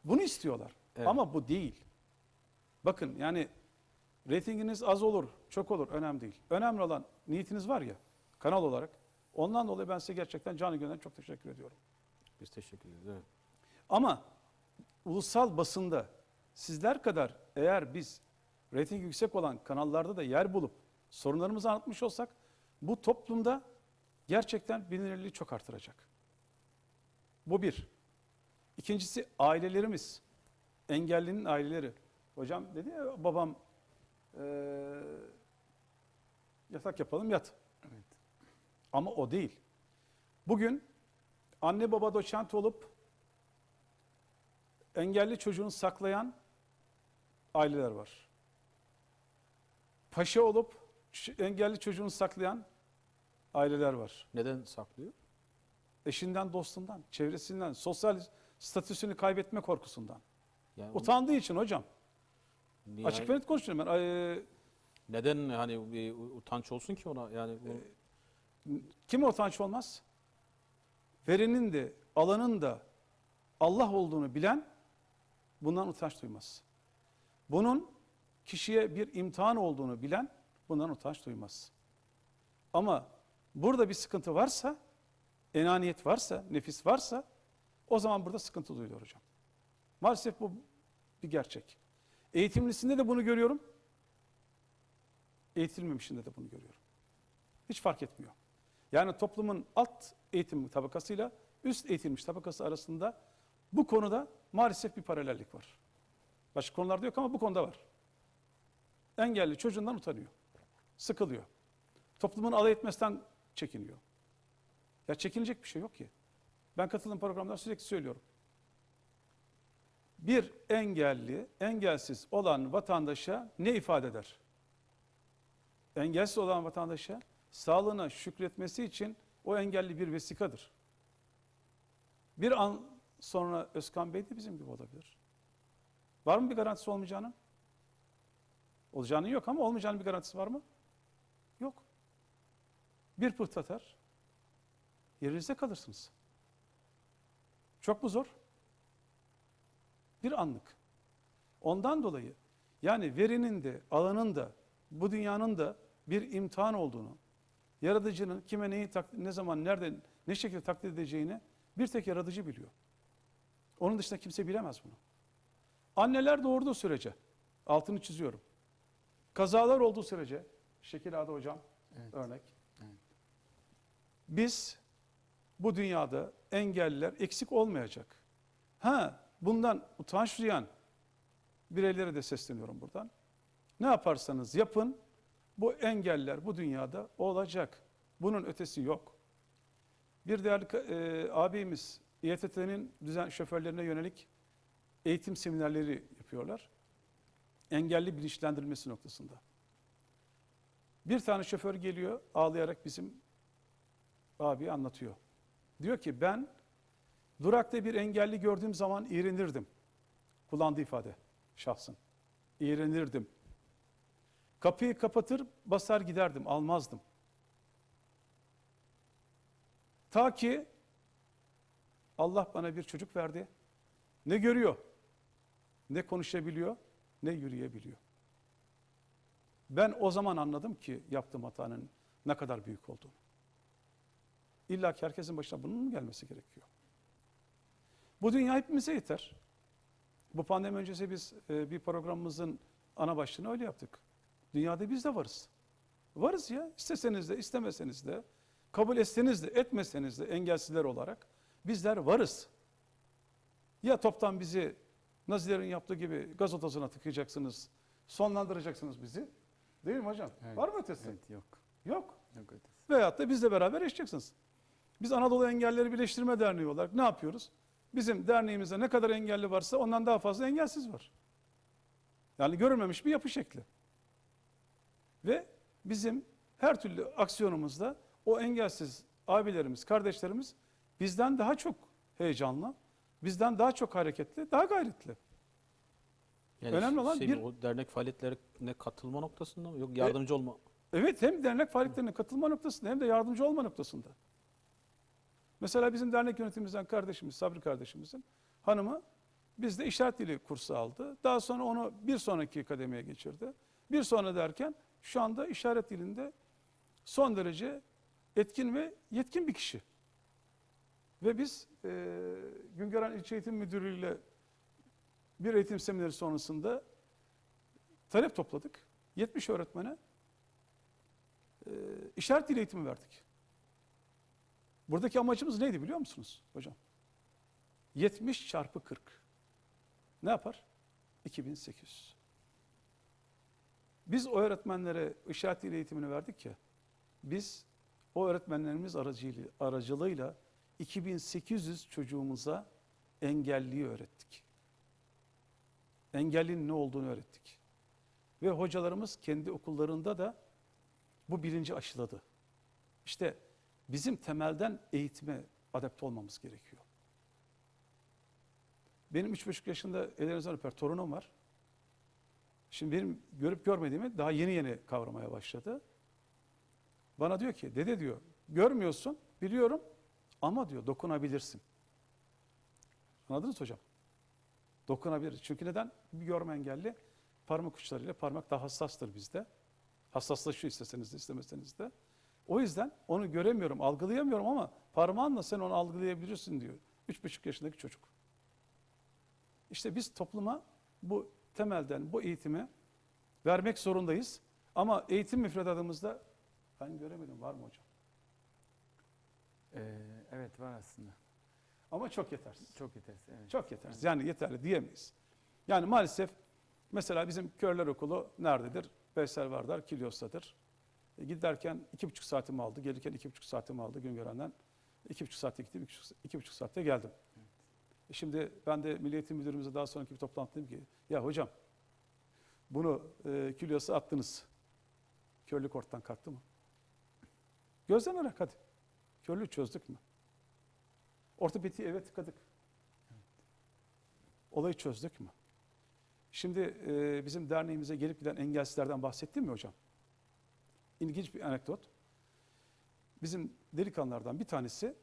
Bunu istiyorlar. Evet. Ama bu değil. Bakın yani reytinginiz az olur, çok olur önemli değil. Önemli olan niyetiniz var ya kanal olarak. Ondan dolayı ben size gerçekten canı gönülden çok teşekkür ediyorum. Biz teşekkür ederiz. Evet. Ama ulusal basında sizler kadar eğer biz reyting yüksek olan kanallarda da yer bulup sorunlarımızı anlatmış olsak bu toplumda gerçekten bilinirliği çok artıracak. Bu bir. İkincisi ailelerimiz, engellinin aileleri. Hocam dedi ya babam yatak yapalım yat. Evet. Ama o değil. Bugün anne baba doçent olup engelli çocuğunu saklayan aileler var. Paşa olup engelli çocuğunu saklayan aileler var. Neden saklıyor? Eşinden, dostundan, çevresinden, sosyal statüsünü kaybetme korkusundan. Yani Utandığı için hocam. niye- Açık ve net konuşuyorum ben. neden hani bir utanç olsun ki ona? Yani Kime utanç olmaz? Verenin de, alanın da Allah olduğunu bilen bundan utanç duymaz. Bunun kişiye bir imtihan olduğunu bilen bundan utanç duymaz. Ama burada bir sıkıntı varsa, enaniyet varsa, nefis varsa o zaman burada sıkıntı duyuluyor hocam. Maalesef bu bir gerçek. Eğitimlisinde de bunu görüyorum. Eğitilmemişinde de bunu görüyorum. Hiç fark etmiyor. Yani toplumun alt eğitim tabakasıyla üst eğitilmiş tabakası arasında bu konuda maalesef bir paralellik var. Başka konularda yok ama bu konuda var. Engelli çocuğundan utanıyor. Sıkılıyor. Toplumun alay etmesinden çekiniyor. Ya çekinecek bir şey yok ki. Ben katıldığım programda sürekli söylüyorum. Bir engelli, engelsiz olan vatandaşa ne ifade eder? Engelsiz olan vatandaşa sağlığına şükretmesi için o engelli bir vesikadır. Bir an sonra Özkan Bey de bizim gibi olabilir. Var mı bir garantisi olmayacağının? Olacağının yok ama olmayacağının bir garantisi var mı? Yok. Bir pıhtı atar, yerinizde kalırsınız. Çok mu zor? Bir anlık. Ondan dolayı yani verinin de alanın da bu dünyanın da bir imtihan olduğunu, yaratıcının kime neyi ne zaman, nerede, ne şekilde takdir edeceğini bir tek yaratıcı biliyor. Onun dışında kimse bilemez bunu. Anneler doğurduğu sürece, altını çiziyorum. Kazalar olduğu sürece, Şekil Adı hocam örnek. Evet. Biz bu dünyada engelliler eksik olmayacak. Bundan utanç duyan bireylere de sesleniyorum buradan. Ne yaparsanız yapın, bu engeller bu dünyada olacak. Bunun ötesi yok. Bir değerli abimiz İETT'nin şoförlerine yönelik eğitim seminerleri yapıyorlar. Engelli bilinçlendirilmesi noktasında. Bir tane şoför geliyor ağlayarak bizim abi anlatıyor. Diyor ki ben durakta bir engelli gördüğüm zaman iğrenirdim. Kullandığı ifade şahsın. İğrenirdim. Kapıyı kapatır basar giderdim, almazdım. Ta ki Allah bana bir çocuk verdi. Ne görüyor, ne konuşabiliyor, ne yürüyebiliyor. Ben o zaman anladım ki yaptığım hatanın ne kadar büyük olduğunu. İlla ki herkesin başına bunun mu gelmesi gerekiyor? Bu dünya hepimize yeter. Bu pandemi öncesi biz bir programımızın ana başlığını öyle yaptık. Dünyada biz de varız. Varız ya. İsteseniz de istemeseniz de kabul etseniz de etmeseniz de engelsizler olarak bizler varız. Ya toptan bizi Nazilerin yaptığı gibi gaz odasına tıkayacaksınız, sonlandıracaksınız bizi. Değil mi hocam? Evet. Var mı ötesi? Evet, yok. Yok. Yok ötesi. Veyahut da bizle beraber yaşayacaksınız. Biz Anadolu Engellileri Birleştirme Derneği olarak ne yapıyoruz? Bizim derneğimizde ne kadar engelli varsa ondan daha fazla engelsiz var. Yani görülmemiş bir yapı şekli. Ve bizim her türlü aksiyonumuzda o engelsiz abilerimiz, kardeşlerimiz bizden daha çok heyecanlı, bizden daha çok hareketli, daha gayretli. yani önemli olan bir- o dernek faaliyetlerine katılma noktasında mı? Yok yardımcı olma. Evet, hem dernek faaliyetlerine katılma noktasında hem de yardımcı olma noktasında. Mesela bizim dernek yönetimimizden kardeşimiz, Sabri kardeşimizin hanımı bizde işaret dili kursu aldı. Daha sonra onu bir sonraki kademeye geçirdi. Bir sonra derken şu anda işaret dilinde son derece etkin ve yetkin bir kişi. Ve biz Güngören İlçe Eğitim Müdürlüğü ile bir eğitim semineri sonrasında talep topladık. 70 öğretmene işaret dili eğitimi verdik. Buradaki amacımız neydi biliyor musunuz hocam? 70 çarpı 40. Ne yapar? 2800. Biz o öğretmenlere işaret dili eğitimini verdik ya, biz o öğretmenlerimiz aracılığıyla 2800 çocuğumuza engelliyi öğrettik. Engellinin ne olduğunu öğrettik. Ve hocalarımız kendi okullarında da bu bilinci aşıladı. İşte bizim temelden eğitime adapte olmamız gerekiyor. Benim 3,5 yaşında ellerinizden öper torunum var. Şimdi benim görüp görmediğimi daha yeni yeni kavramaya başladı. Bana diyor ki, dede diyor, görmüyorsun, biliyorum ama diyor dokunabilirsin. Anladınız hocam? Dokunabilir. Çünkü neden? Bir görme engelli parmak uçlarıyla, parmak daha hassastır bizde. Hassaslaşıyor isteseniz de istemeseniz de. O yüzden onu göremiyorum, algılayamıyorum ama parmağınla sen onu algılayabilirsin diyor. 3,5 yaşındaki çocuk. İşte biz topluma bu temelden bu eğitimi vermek zorundayız. Ama eğitim müfredatımızda ben göremedim, var mı hocam? Evet, var aslında. Ama çok yetersiz. Çok yetersiz. Evet. Çok yetersiz. Yani yeterli diyemeyiz. Yani maalesef mesela bizim Körler Okulu nerededir? Veysel Vardar, Kilyos'tadır. Giderken 2,5 saatimi aldı. Gelirken 2,5 saatimi aldı Güngören'den. 2,5 saatte gittim, 2,5 saatte geldim. Şimdi ben de Milli Eğitim Müdürümüze daha sonraki bir toplantıda dedim ki, ya hocam bunu Kilyos'a attınız. Körlük ortadan kalktı mı? Gözden olarak hadi. Körlüğü çözdük mü? Ortopediyi evet tıkadık. Olayı çözdük mü? Şimdi bizim derneğimize gelip giden engelsizlerden bahsettim mi hocam? İlginç bir anekdot. Bizim delikanlılardan bir tanesi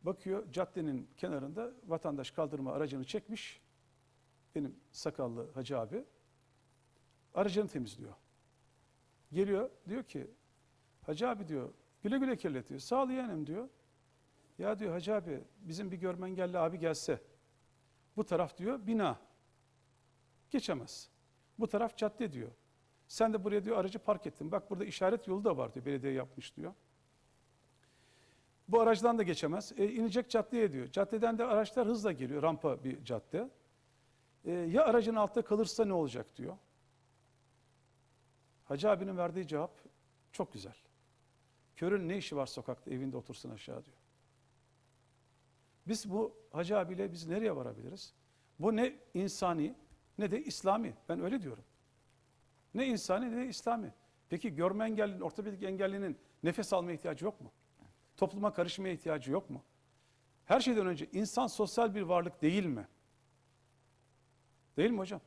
bakıyor caddenin kenarında vatandaş kaldırma aracını çekmiş. Benim sakallı hacı abi aracını temizliyor. Geliyor diyor ki hacı abi diyor güle güle kirletiyor. Sağ ol yeğenim diyor. Ya diyor hacı abi bizim bir görme engelli abi gelse bu taraf diyor bina geçemez. Bu taraf cadde diyor. Sen de buraya diyor aracı park ettin. Bak burada işaret yolu da var diyor. Belediye yapmış diyor. Bu araçtan da geçemez. İnecek caddeye diyor. Caddeden de araçlar hızla geliyor. Rampa bir cadde. Ya aracın altta kalırsa ne olacak diyor. Hacı abinin verdiği cevap çok güzel. Körün ne işi var sokakta, evinde otursun aşağı diyor. Biz bu hacı abiyle biz nereye varabiliriz? Bu ne insani ne de İslami. Ben öyle diyorum. Ne insani ne de İslami. Peki görme engellinin, ortopedik engellinin nefes almaya ihtiyacı yok mu? Topluma karışmaya ihtiyacı yok mu? Her şeyden önce insan sosyal bir varlık değil mi? Değil mi hocam?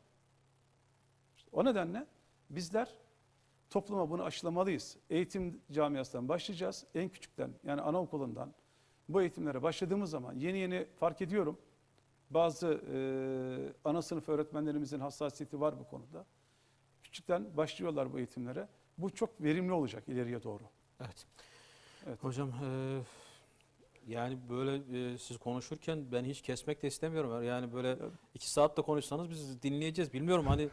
İşte o nedenle bizler topluma bunu aşılamalıyız. Eğitim camiasından başlayacağız. En küçükten yani anaokulundan bu eğitimlere başladığımız zaman yeni fark ediyorum. Bazı ana sınıf öğretmenlerimizin hassasiyeti var bu konuda. Küçükten başlıyorlar bu eğitimlere. Bu çok verimli olacak ileriye doğru. Evet. Evet. Hocam yani böyle siz konuşurken ben hiç kesmek de istemiyorum. Yani böyle 2 saat de konuşsanız biz dinleyeceğiz. Bilmiyorum hani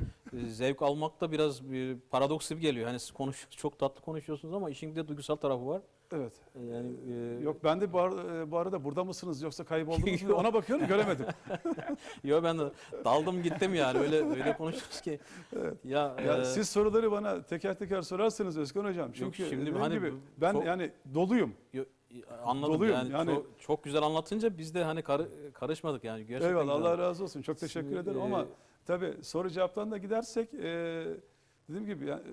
zevk almak da biraz bir paradoks gibi geliyor. Hani siz çok tatlı konuşuyorsunuz ama işin bir de duygusal tarafı var. Evet. Yani Yok ben de bu arada burada mısınız yoksa kayboldunuz mu ona bakıyorum göremedim. Yok ben de daldım gittim yani öyle konuşuyoruz ki. Evet. Ya, Siz soruları bana teker teker sorarsanız Özkan hocam. Çünkü şimdi dediğim hani gibi ben çok- yani doluyum. Anladım Doluyum. yani, çok güzel anlatınca biz de hani karışmadık yani. Gerçekten Eyvallah güzel. Allah razı olsun. Çok teşekkür Şimdi, ederim ama tabii soru cevaptan da gidersek dediğim gibi yani,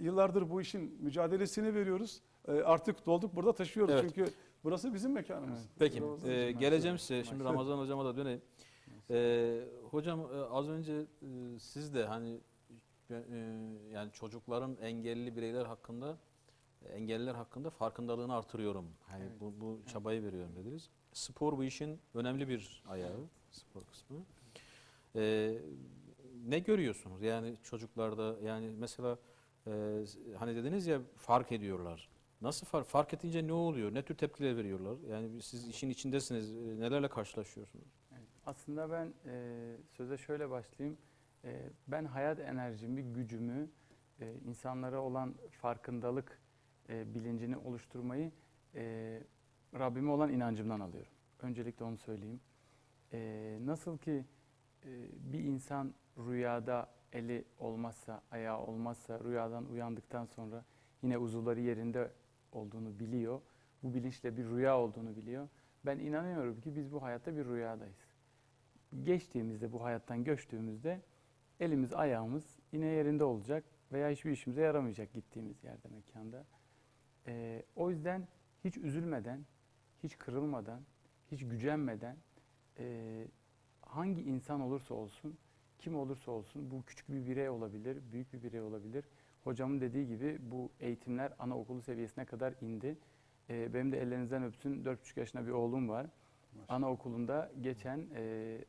yıllardır bu işin mücadelesini veriyoruz. Artık dolduk burada taşıyoruz Evet. çünkü burası bizim mekanımız. Evet. Peki Ramazan geleceğim size. Şimdi Maşallah. Ramazan hocama da döneyim. Hocam az önce siz de hani yani çocukların engelli bireyler hakkında engelliler hakkında farkındalığını artırıyorum. Hani Evet. bu çabayı veriyorum dediniz. Spor bu işin önemli bir ayağı, spor kısmı. Ne görüyorsunuz? Yani çocuklarda yani mesela hani dediniz ya fark ediyorlar. Nasıl fark edince ne oluyor? Ne tür tepkiler veriyorlar? Yani siz işin içindesiniz. Nelerle karşılaşıyorsunuz? Evet. Aslında ben söze şöyle başlayayım. Ben hayat enerjimi, gücümü, insanlara olan farkındalık bilincini oluşturmayı Rabbime olan inancımdan alıyorum. Öncelikle onu söyleyeyim. Nasıl ki bir insan rüyada eli olmazsa, ayağı olmazsa, rüyadan uyandıktan sonra yine uzuvları yerinde olduğunu biliyor. Bu bilinçle bir rüya olduğunu biliyor. Ben inanıyorum ki biz bu hayatta bir rüyadayız. Geçtiğimizde, bu hayattan göçtüğümüzde elimiz ayağımız yine yerinde olacak veya hiçbir işimize yaramayacak gittiğimiz yerde, mekanda. O yüzden hiç üzülmeden, hiç kırılmadan, hiç gücenmeden hangi insan olursa olsun, kim olursa olsun, bu küçük bir birey olabilir, büyük bir birey olabilir. Hocamın dediği gibi bu eğitimler anaokulu seviyesine kadar indi. Benim de ellerinizden öpsün 4,5 yaşında bir oğlum var. Anaokulunda geçen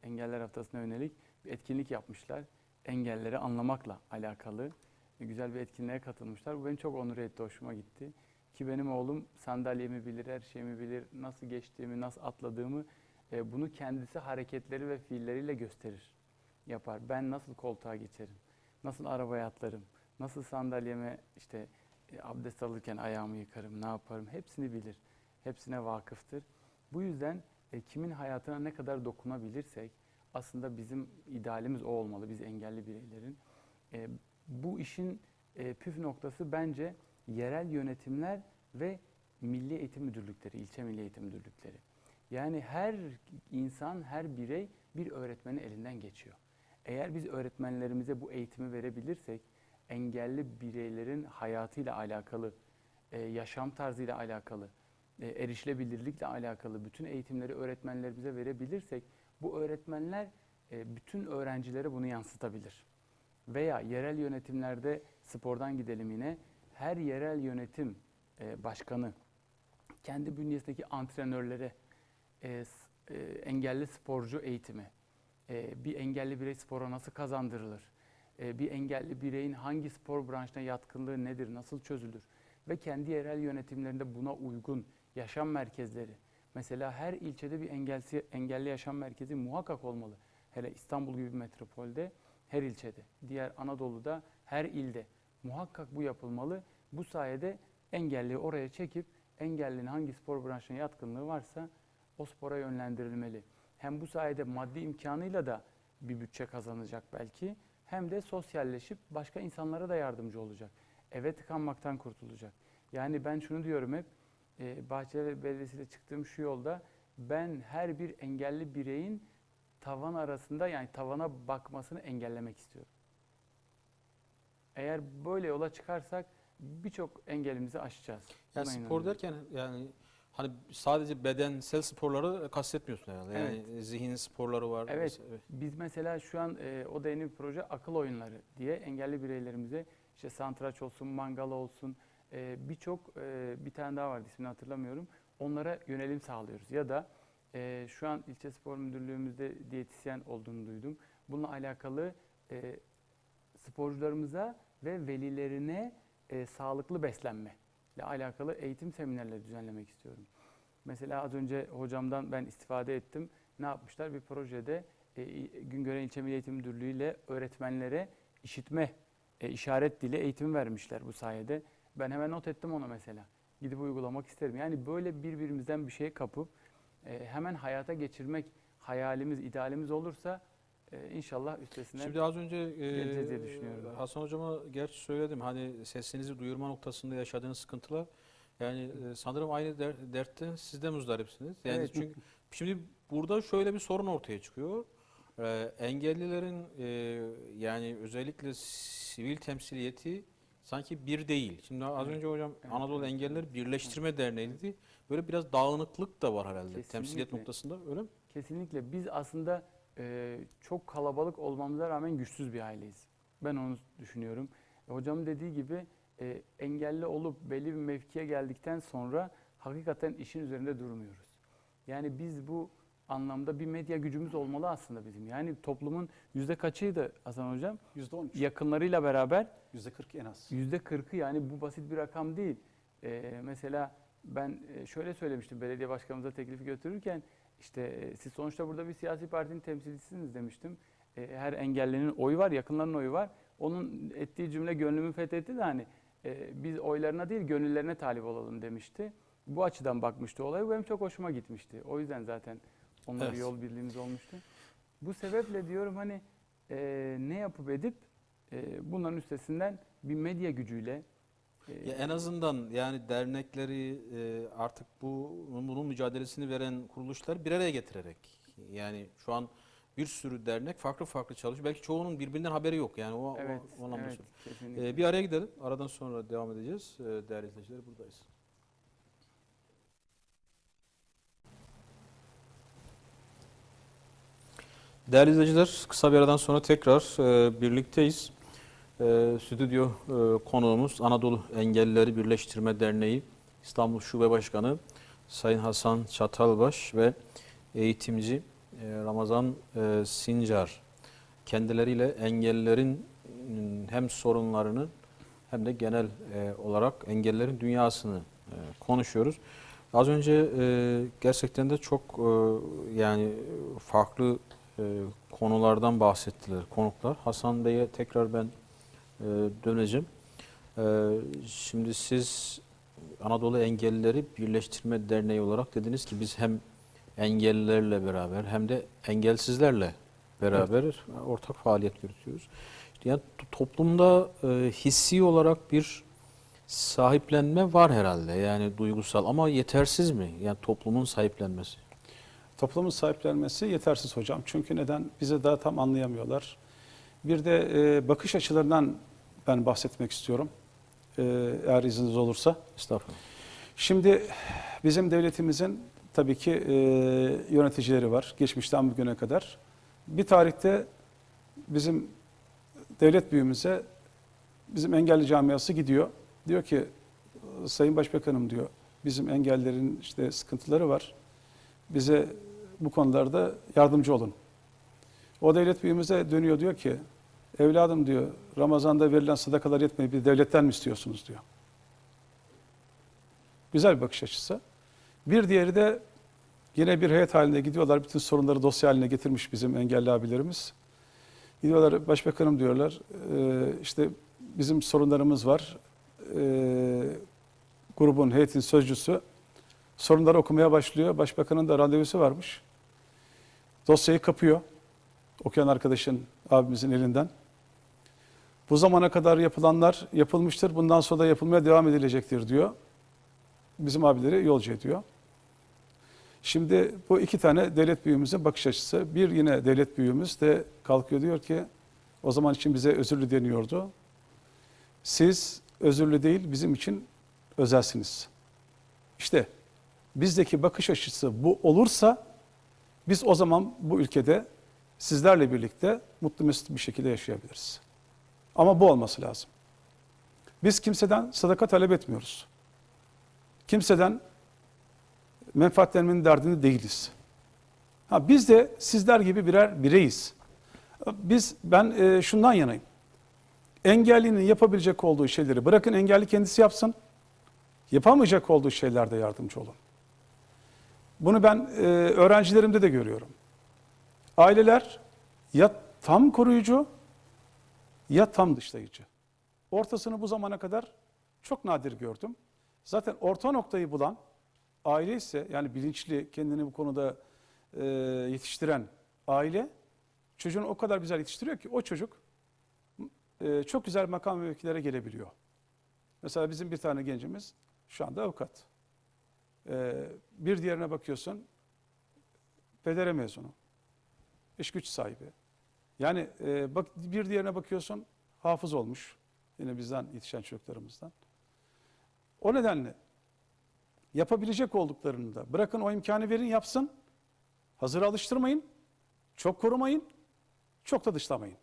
Engeller Haftası'na yönelik bir etkinlik yapmışlar. Engelleri anlamakla alakalı güzel bir etkinliğe katılmışlar. Bu beni çok onur etti, hoşuma gitti. Ki benim oğlum sandalyemi bilir, her şeyimi bilir, nasıl geçtiğimi, nasıl atladığımı bunu kendisi hareketleri ve fiilleriyle gösterir, yapar. Ben nasıl koltuğa geçerim, nasıl arabaya atlarım, nasıl sandalyeme işte abdest alırken ayağımı yıkarım, ne yaparım hepsini bilir. Hepsine vakıftır. Bu yüzden kimin hayatına ne kadar dokunabilirsek aslında bizim idealimiz o olmalı, biz engelli bireylerin. Bu işin püf noktası bence yerel yönetimler ve milli eğitim müdürlükleri, ilçe milli eğitim müdürlükleri. Yani her insan, her birey bir öğretmenin elinden geçiyor. Eğer biz öğretmenlerimize bu eğitimi verebilirsek, engelli bireylerin hayatıyla alakalı, yaşam tarzıyla alakalı, erişilebilirlikle alakalı bütün eğitimleri öğretmenlerimize verebilirsek, bu öğretmenler bütün öğrencilere bunu yansıtabilir. Veya yerel yönetimlerde, spordan gidelim yine, her yerel yönetim başkanı kendi bünyesindeki antrenörlere engelli sporcu eğitimi, bir engelli birey spora nasıl kazandırılır, bir engelli bireyin hangi spor branşına yatkınlığı nedir, nasıl çözülür ve kendi yerel yönetimlerinde buna uygun yaşam merkezleri, mesela her ilçede bir engelli yaşam merkezi muhakkak olmalı. Hele İstanbul gibi bir metropolde her ilçede, diğer Anadolu'da her ilde muhakkak bu yapılmalı. Bu sayede engelliyi oraya çekip engellinin hangi spor branşına yatkınlığı varsa o spora yönlendirilmeli. Hem bu sayede maddi imkanıyla da bir bütçe kazanacak belki, hem de sosyalleşip başka insanlara da yardımcı olacak. Eve tıkanmaktan kurtulacak. Yani ben şunu diyorum hep, Bahçeleri Belediyesi ile çıktığım şu yolda, ben her bir engelli bireyin tavan arasında, yani tavana bakmasını engellemek istiyorum. Eğer böyle yola çıkarsak birçok engelimizi aşacağız. Yani Buna spor inanıyorum. derken yani hani sadece bedensel sporları kastetmiyorsun herhalde. Yani Evet. zihin sporları var. Evet, biz mesela şu an o da yeni bir proje, akıl oyunları diye engelli bireylerimize işte satranç olsun, mangal olsun, birçok bir tane daha vardı, ismini hatırlamıyorum. Onlara yönelim sağlıyoruz. Ya da şu an ilçe spor müdürlüğümüzde diyetisyen olduğunu duydum. Bununla alakalı sporcularımıza ve velilerine sağlıklı beslenme ile alakalı eğitim seminerleri düzenlemek istiyorum. Mesela az önce hocamdan ben istifade ettim. Ne yapmışlar? Bir projede Güngören İlçe Milli Eğitim Müdürlüğü ile öğretmenlere işitme, işaret dili eğitimi vermişler bu sayede. Ben hemen not ettim onu mesela. Gidip uygulamak isterim. Yani böyle birbirimizden bir şey kapıp hemen hayata geçirmek hayalimiz, idealimiz olursa inşallah üstesinden Şimdi az önce geleceğiz diye düşünüyorum. Hasan hocama gerçi söyledim, hani sesinizi duyurma noktasında yaşadığınız sıkıntılar, yani sanırım aynı dertten siz de muzdaripsiniz. Yani Evet. çünkü şimdi burada şöyle bir sorun ortaya çıkıyor. Engellilerin yani özellikle sivil temsiliyeti sanki bir değil. Şimdi az Evet. önce hocam Evet, Anadolu evet, Engelliler Birleştirme Derneği'ydi. Böyle biraz dağınıklık da var herhalde Kesinlikle. temsiliyet noktasında, öyle mi? Kesinlikle. Biz aslında çok kalabalık olmamıza rağmen güçsüz bir aileyiz. Ben onu düşünüyorum. Hocamın dediği gibi engelli olup belli bir mevkiye geldikten sonra hakikaten işin üzerinde durmuyoruz. Yani biz bu anlamda bir medya gücümüz olmalı aslında bizim. Yani toplumun yüzde kaçıydı Hasan Hocam? %13, Yakınlarıyla beraber %40 en az. %40'ı, yani bu basit bir rakam değil. Mesela ben şöyle söylemiştim belediye başkanımıza teklifi götürürken, işte siz sonuçta burada bir siyasi partinin temsilcisiniz demiştim. Her engellinin oyu var, yakınlarının oyu var. Onun ettiği cümle gönlümü fethetti de hani biz oylarına değil gönüllerine talip olalım demişti. Bu açıdan bakmıştı olaya. Bu benim çok hoşuma gitmişti. O yüzden zaten onunla bir Evet. yol birliğimiz olmuştu. Bu sebeple diyorum hani ne yapıp edip bunların üstesinden bir medya gücüyle, Ya en azından yani dernekleri artık bunun mücadelesini veren kuruluşlar bir araya getirerek, yani şu an bir sürü dernek farklı farklı çalışıyor. Belki çoğunun birbirinden haberi yok. Yani Evet, o anlamda evet, söylüyorum. kesinlikle. Bir araya gidelim. Aradan sonra devam edeceğiz. Değerli izleyiciler, buradayız. Değerli izleyiciler, kısa bir aradan sonra tekrar birlikteyiz. Stüdyo konuğumuz Anadolu Engellileri Birleştirme Derneği İstanbul Şube Başkanı Sayın Hasan Çatalbaş ve eğitimci Ramazan Sincar. Kendileriyle engellilerin hem sorunlarını hem de genel olarak engellilerin dünyasını konuşuyoruz. Az önce gerçekten de çok yani farklı konulardan bahsettiler konuklar. Hasan Bey'e tekrar ben döneceğim. Şimdi siz Anadolu Engellileri Birleştirme Derneği olarak dediniz ki biz hem engellilerle beraber hem de engelsizlerle beraber ortak faaliyet yürütüyoruz. İşte yani toplumda hissi olarak bir sahiplenme var herhalde, yani duygusal, ama yetersiz mi? Yani toplumun sahiplenmesi. Toplumun sahiplenmesi yetersiz hocam. Çünkü neden? Bizi daha tam anlayamıyorlar. Bir de bakış açılarından ben bahsetmek istiyorum. Eğer izniniz olursa. Estağfurullah. Şimdi bizim devletimizin tabii ki yöneticileri var. Geçmişten bugüne kadar. Bir tarihte bizim devlet büyüğümüze bizim engelli camiası gidiyor. Diyor ki Sayın Başbakanım diyor, bizim engellilerin işte sıkıntıları var. Bize bu konularda yardımcı olun. O devlet büyüğümüze dönüyor, diyor ki evladım diyor, Ramazan'da verilen sadakalar yetmeyip bir devletten mi istiyorsunuz diyor. Güzel bir bakış açısı. Bir diğeri de yine bir heyet halinde gidiyorlar. Bütün sorunları dosya haline getirmiş bizim engelli abilerimiz. Gidiyorlar, başbakanım diyorlar, işte bizim sorunlarımız var. Grubun, heyetin sözcüsü sorunları okumaya başlıyor. Başbakanın da randevusu varmış. Dosyayı kapıyor. Okuyan arkadaşın, abimizin elinden. Bu zamana kadar yapılanlar yapılmıştır. Bundan sonra da yapılmaya devam edilecektir diyor. Bizim abileri yolcu ediyor. Şimdi bu iki tane devlet büyüğümüzün bakış açısı. Bir yine devlet büyüğümüz de kalkıyor, diyor ki o zaman için bize özürlü deniyordu. Siz özürlü değil, bizim için özelsiniz. İşte bizdeki bakış açısı bu olursa biz o zaman bu ülkede sizlerle birlikte mutlu mesut bir şekilde yaşayabiliriz. Ama bu olması lazım. Biz kimseden sadaka talep etmiyoruz. Kimseden menfaatlenmenin derdinde değiliz. Biz de sizler gibi birer bireyiz. Ben şundan yanayım. Engellinin yapabilecek olduğu şeyleri bırakın engelli kendisi yapsın. Yapamayacak olduğu şeylerde yardımcı olun. Bunu ben öğrencilerimde de görüyorum. Aileler ya tam koruyucu ya tam dışlayıcı. Ortasını bu zamana kadar çok nadir gördüm. Zaten orta noktayı bulan aile ise, yani bilinçli, kendini bu konuda yetiştiren aile çocuğunu o kadar güzel yetiştiriyor ki o çocuk çok güzel makam ve mevkilere gelebiliyor. Mesela bizim bir tane gencimiz şu anda avukat. Bir diğerine bakıyorsun pedere mezunu, iş güç sahibi. Yani bir diğerine bakıyorsun hafız olmuş, yine bizden yetişen çocuklarımızdan. O nedenle yapabilecek olduklarını da bırakın, o imkanı verin, yapsın. Hazır alıştırmayın, çok korumayın, çok da dışlamayın.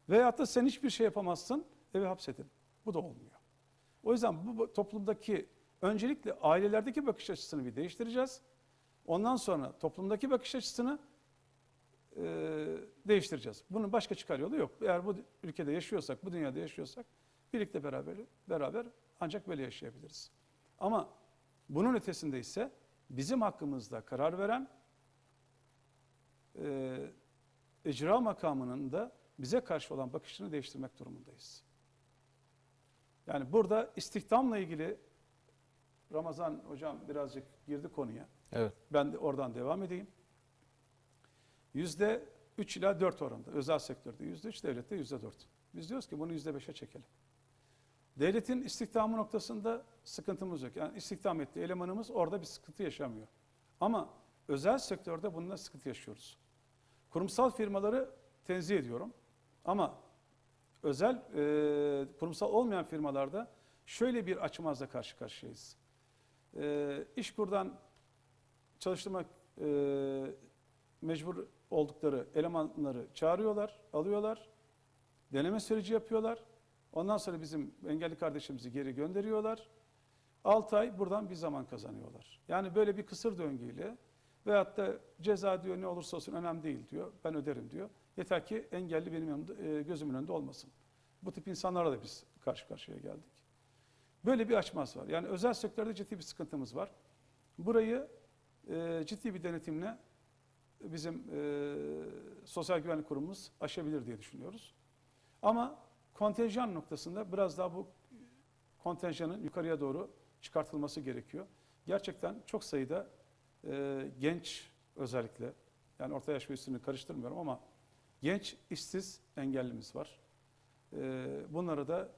Veyahut da sen hiçbir şey yapamazsın, eve hapsedin. Bu da olmuyor. O yüzden bu toplumdaki öncelikle ailelerdeki bakış açısını bir değiştireceğiz. Ondan sonra toplumdaki bakış açısını değiştireceğiz. Bunun başka çıkar yolu yok. Eğer bu ülkede yaşıyorsak, bu dünyada yaşıyorsak birlikte beraber ancak böyle yaşayabiliriz. Ama bunun ötesinde ise bizim hakkımızda karar veren icra makamının da bize karşı olan bakışını değiştirmek durumundayız. Yani burada istihdamla ilgili Ramazan hocam birazcık girdi konuya. Evet. Ben de oradan devam edeyim. %3 ila 4 oranında özel sektörde %3, devlette %4. Biz diyoruz ki bunu %5'e çekelim. Devletin istihdamı noktasında sıkıntımız yok. Yani istihdam ettiği elemanımız orada bir sıkıntı yaşamıyor. Ama özel sektörde bununla sıkıntı yaşıyoruz. Kurumsal firmaları tenzih ediyorum. Ama özel, kurumsal olmayan firmalarda şöyle bir açmazla karşı karşıyayız. İşkur'dan çalıştırmak mecbur oldukları elemanları çağırıyorlar, alıyorlar, deneme süreci yapıyorlar. Ondan sonra bizim engelli kardeşimizi geri gönderiyorlar. 6 ay buradan bir zaman kazanıyorlar. Yani böyle bir kısır döngüyle veyahut da ceza diyor ne olursa olsun önemli değil diyor. Ben öderim diyor. Yeter ki engelli benim yanımda, gözümün önünde olmasın. Bu tip insanlarla da biz karşı karşıya geldik. Böyle bir açmaz var. Yani özel sektörde ciddi bir sıkıntımız var. Burayı ciddi bir denetimle bizim Sosyal Güvenlik Kurumumuz aşabilir diye düşünüyoruz. Ama kontenjan noktasında biraz daha bu kontenjanın yukarıya doğru çıkartılması gerekiyor. Gerçekten çok sayıda genç özellikle, yani orta yaş ve üstünü karıştırmıyorum ama genç işsiz engellimiz var. Bunlara da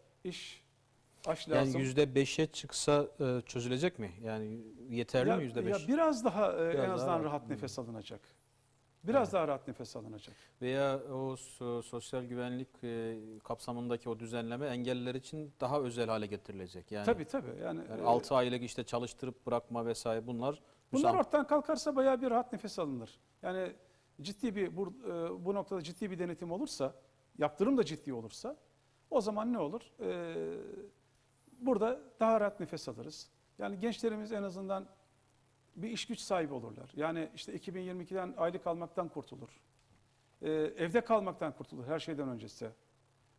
aş lazım. Yani %5'e çıksa çözülecek mi? Yani yeterli mi %5? Ya biraz daha en Biraz azından daha rahat nefes alınacak. Biraz daha rahat nefes alınacak. Veya o sosyal güvenlik kapsamındaki o düzenleme engelliler için daha özel hale getirilecek. Yani, Tabii. Yani 6 aylık işte çalıştırıp bırakma vesaire bunlar ortadan kalkarsa bayağı bir rahat nefes alınır. Yani ciddi bir bu noktada ciddi bir denetim olursa, yaptırım da ciddi olursa o zaman ne olur? Burada daha rahat nefes alırız. Yani gençlerimiz en azından bir iş güç sahibi olurlar. Yani işte 2022'den aylık almaktan kurtulur. Evde kalmaktan kurtulur her şeyden öncesi.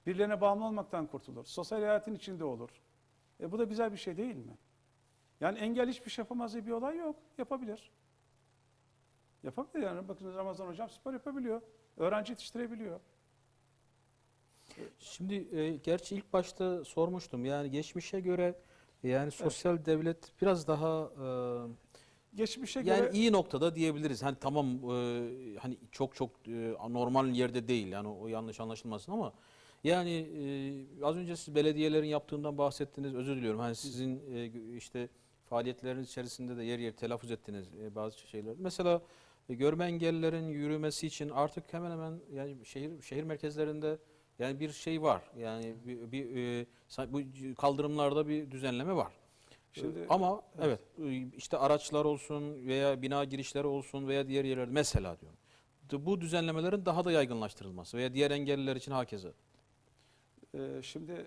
Birilerine bağımlı olmaktan kurtulur. Sosyal hayatın içinde olur. Bu da güzel bir şey değil mi? Yani engel hiçbir şey yapamaz diye bir olay yok. Yapabilir. Yapabilir yani. Bakın Ramazan hocam spor yapabiliyor. Öğrenci yetiştirebiliyor. Şimdi gerçi ilk başta sormuştum. Yani geçmişe göre yani sosyal devlet biraz daha Geçmişe yani göre iyi noktada diyebiliriz. Hani tamam hani çok normal yerde değil. Yani o yanlış anlaşılmasın ama yani az önce siz belediyelerin yaptığından bahsettiniz. Özür diliyorum. Hani sizin işte faaliyetleriniz içerisinde de yer yer telaffuz ettiniz bazı şeyler. Mesela görme engellilerin yürümesi için artık hemen hemen yani şehir merkezlerinde yani bir şey var. Yani bu kaldırımlarda bir düzenleme var. şimdi Ama evet işte araçlar olsun veya bina girişleri olsun veya diğer yerlerde mesela diyorum. Bu düzenlemelerin daha da yaygınlaştırılması veya diğer engelliler için hakeza. Şimdi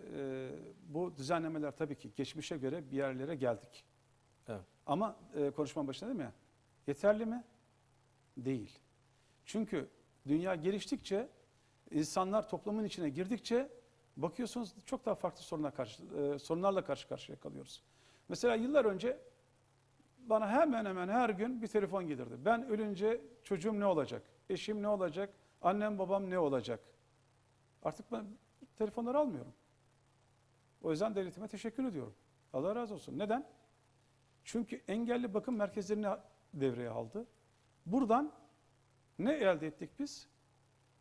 bu düzenlemeler tabii ki geçmişe göre bir yerlere geldik. Evet. Ama konuşmanın başında dedim ya, yeterli mi? Değil. Çünkü dünya geliştikçe, insanlar toplumun içine girdikçe bakıyorsunuz çok daha farklı sorunlarla karşı karşıya kalıyoruz. Mesela yıllar önce bana hemen hemen her gün bir telefon gelirdi. Ben ölünce çocuğum ne olacak? Eşim ne olacak? Annem babam ne olacak? Artık ben telefonları almıyorum. O yüzden devletime teşekkür ediyorum. Allah razı olsun. Neden? Çünkü engelli bakım merkezlerini devreye aldı. Buradan ne elde ettik biz?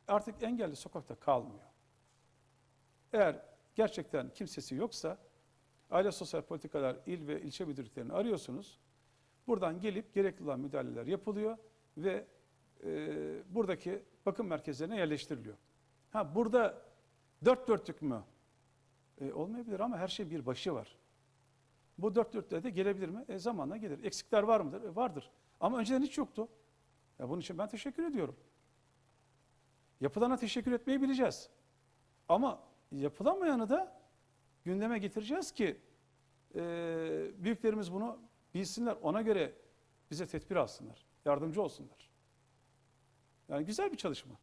Artık engelli sokakta kalmıyor. Eğer gerçekten kimsesi yoksa Aile Sosyal Politikalar İl ve ilçe müdürlüklerini arıyorsunuz. Buradan gelip gerekli olan müdahaleler yapılıyor ve buradaki bakım merkezlerine yerleştiriliyor. Burada dört dörtlük mü? Olmayabilir ama her şey bir başı var. Bu dört dörtlüğe de gelebilir mi? Zamanla gelir. Eksikler var mıdır? Vardır. Ama önceden hiç yoktu. Bunun için ben teşekkür ediyorum. Yapılana teşekkür etmeyi bileceğiz. Ama yapılamayanı da gündeme getireceğiz ki büyüklerimiz bunu bilsinler. Ona göre bize tedbir alsınlar. Yardımcı olsunlar. Yani güzel bir çalışma.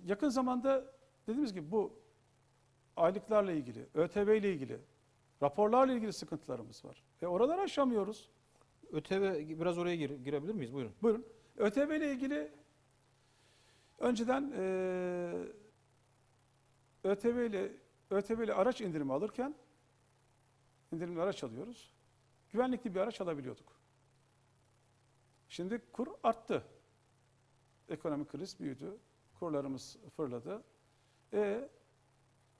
Yakın zamanda dediğimiz gibi bu aylıklarla ilgili, ÖTV ile ilgili, raporlarla ilgili sıkıntılarımız var. Oraları aşamıyoruz. ÖTV biraz oraya girebilir miyiz? Buyurun. Buyurun. ÖTV ile ilgili önceden ÖTV ile araç indirimi alırken indirimli araç alıyoruz. Güvenlikli bir araç alabiliyorduk. Şimdi kur arttı. Ekonomik kriz büyüdü. Kurlarımız fırladı.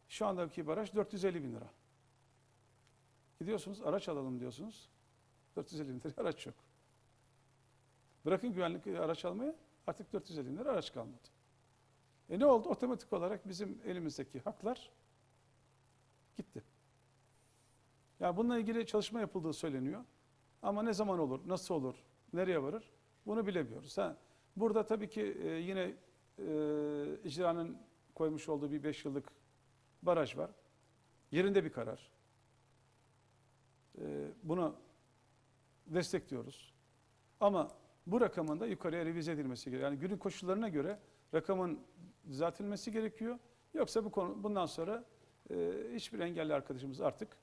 Şu andaki baraj 450 bin lira. Gidiyorsunuz araç alalım diyorsunuz. 450 bin lira araç yok. Bırakın güvenlik araç almayı, artık 450 bin lira araç kalmadı. Ne oldu? Otomatik olarak bizim elimizdeki haklar gitti. Yani bununla ilgili çalışma yapıldığı söyleniyor. Ama ne zaman olur, nasıl olur, nereye varır bunu bilemiyoruz. Burada tabii ki yine icranın koymuş olduğu bir 5 yıllık baraj var. Yerinde bir karar. Bunu destekliyoruz. Ama bu rakamın da yukarıya revize edilmesi gerekiyor. Yani günün koşullarına göre rakamın düzeltilmesi gerekiyor. Yoksa bu konu bundan sonra hiçbir engelli arkadaşımız artık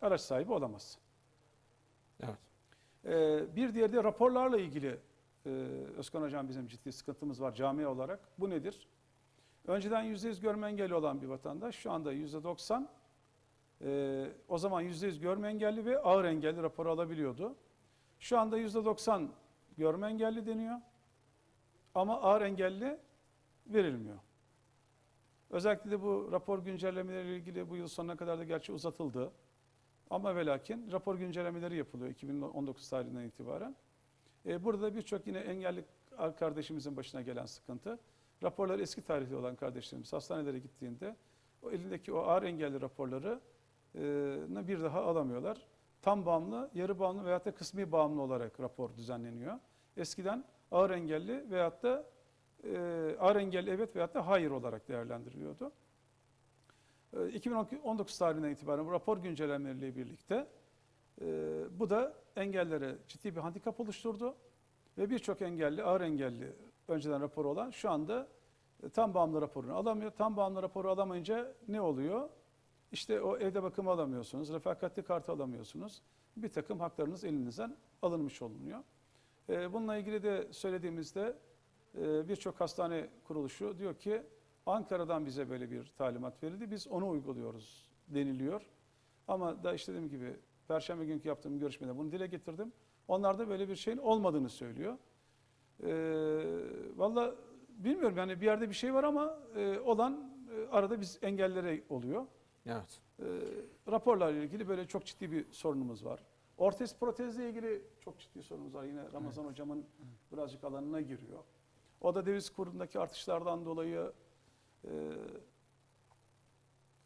araç sahibi olamaz. Evet. Bir diğeri de raporlarla ilgili Özkan Hocam bizim ciddi sıkıntımız var cami olarak. Bu nedir? Önceden %100 görme engelli olan bir vatandaş şu anda %90 o zaman %100 görme engelli ve ağır engelli raporu alabiliyordu. Şu anda %90 görme engelli deniyor ama ağır engelli verilmiyor. Özellikle de bu rapor güncellemeleriyle ilgili bu yıl sonuna kadar da gerçi uzatıldı. Ama ve lakin rapor güncellemeleri yapılıyor 2019 tarihinden itibaren. Burada birçok yine engelli kardeşimizin başına gelen sıkıntı. Raporları eski tarihli olan kardeşlerimiz hastanelere gittiğinde o elindeki o ağır engelli raporları bir daha alamıyorlar. Tam bağımlı, yarı bağımlı veyahut da kısmi bağımlı olarak rapor düzenleniyor. Eskiden ağır engelli veyahut da ağır engelli evet veyahut da hayır olarak değerlendiriliyordu. 2019 tarihinden itibaren bu rapor güncellemeleriyle birlikte bu da engellere ciddi bir handikap oluşturdu ve birçok engelli, ağır engelli önceden raporu olan şu anda tam bağımlı raporunu alamıyor. Tam bağımlı raporu alamayınca ne oluyor? İşte o evde bakımı alamıyorsunuz, refakatli kartı alamıyorsunuz. Bir takım haklarınız elinizden alınmış olunuyor. Bununla ilgili de söylediğimizde birçok hastane kuruluşu diyor ki Ankara'dan bize böyle bir talimat verildi, biz onu uyguluyoruz deniliyor. Ama da işte dediğim gibi Perşembe günkü yaptığım görüşmede bunu dile getirdim. Onlar da böyle bir şeyin olmadığını söylüyor. Valla bilmiyorum yani bir yerde bir şey var ama olan arada biz engellere oluyor. Evet. Raporlarla ilgili böyle çok ciddi bir sorunumuz var. Ortez protezle ilgili çok ciddi sorunumuz var. Yine Ramazan hocamın birazcık alanına giriyor. O da döviz kurundaki artışlardan dolayı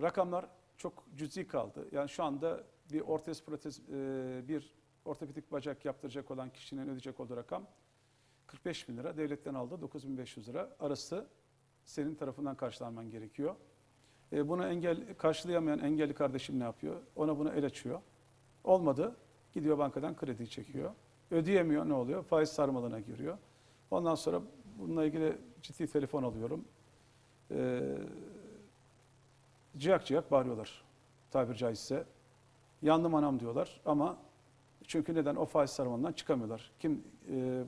rakamlar çok cüzi kaldı. Yani şu anda bir ortez protez, bir ortopedik bacak yaptıracak olan kişinin ödeyecek olduğu rakam 45 bin lira. Devletten aldığı 9.500 lira. Arası senin tarafından karşılanman gerekiyor. Bunu karşılayamayan engelli kardeşim ne yapıyor? Ona buna el açıyor. Olmadı. Gidiyor bankadan kredi çekiyor. Ödeyemiyor ne oluyor? Faiz sarmalına giriyor. Ondan sonra bununla ilgili ciddi telefon alıyorum. Ciyak ciyak bağırıyorlar tabiri caizse. Yandım anam diyorlar ama çünkü neden? O faiz sarmalından çıkamıyorlar. Kim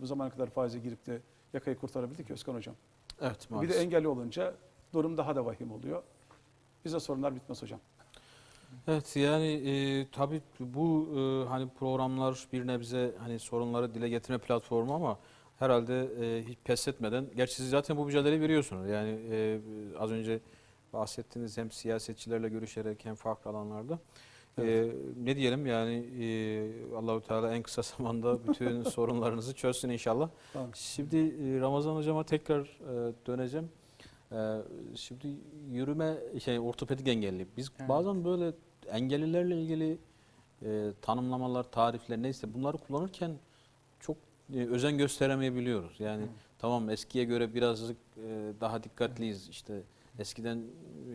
bu zamana kadar faize girip de yakayı kurtarabildi ki Özkan Hocam? Evet, Bir maalesef. de engelli olunca durum daha da vahim oluyor. Bize sorunlar bitmez hocam. Evet yani tabii bu hani programlar bir nebze hani sorunları dile getirme platformu ama herhalde hiç pes etmeden, gerçi siz zaten bu mücadeleyi veriyorsunuz. Yani az önce bahsettiğiniz hem siyasetçilerle görüşerek hem farklı alanlarda. Evet. Ne diyelim yani Allahu Teala en kısa zamanda bütün sorunlarınızı çözsün inşallah. Tamam. Şimdi Ramazan hocama tekrar döneceğim. Şimdi yürüme ortopedik engelli. Biz Evet. bazen böyle engellilerle ilgili tanımlamalar, tarifler neyse bunları kullanırken çok özen gösteremeyebiliyoruz. Yani tamam eskiye göre birazcık daha dikkatliyiz. İşte eskiden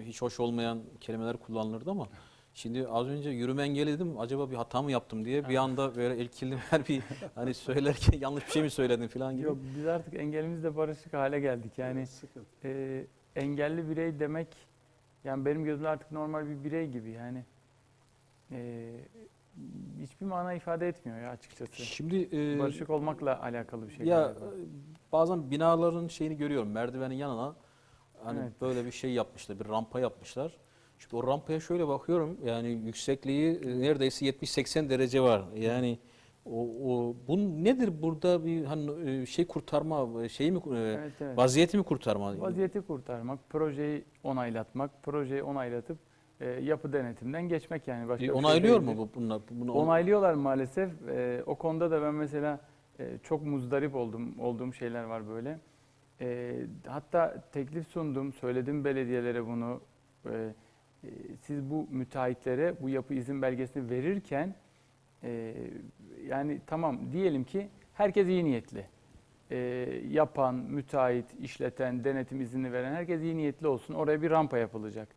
hiç hoş olmayan kelimeler kullanılırdı ama şimdi az önce yürüme engelli dedim. Acaba bir hata mı yaptım diye bir anda böyle irkildim. Her bir hani söylerken yanlış bir şey mi söyledim falan gibi. Yok, biz artık engelimizle barışık hale geldik. Yani Sıkıntı. engelli birey demek, yani benim gözümde artık normal bir birey gibi. Yani hiçbir mana ifade etmiyor ya açıkçası. Şimdi Barışık olmakla alakalı bir şey ya galiba. bazen binaların şeyini görüyorum. Merdivenin yanına hani Evet. böyle bir şey yapmışlar, bir rampa yapmışlar. Şimdi o rampaya şöyle bakıyorum. Yani yüksekliği neredeyse 70-80 derece var. Yani Bu nedir burada bir hani şey kurtarma şeyi mi Evet, evet. vaziyeti mi kurtarma? Vaziyeti kurtarmak, projeyi onaylatmak, projeyi onaylatıp yapı denetimden geçmek, yani başka bir şey Onaylıyor değildir. mu bunlar? Onaylıyorlar maalesef. O konuda da ben mesela çok muzdarip olduğum şeyler var böyle. Hatta teklif sundum, söyledim belediyelere bunu. E, Siz bu müteahhitlere bu yapı izin belgesini verirken yani tamam diyelim ki herkes iyi niyetli. E, Yapan, müteahhit, işleten, denetim izni veren herkes iyi niyetli olsun. Oraya bir rampa yapılacak.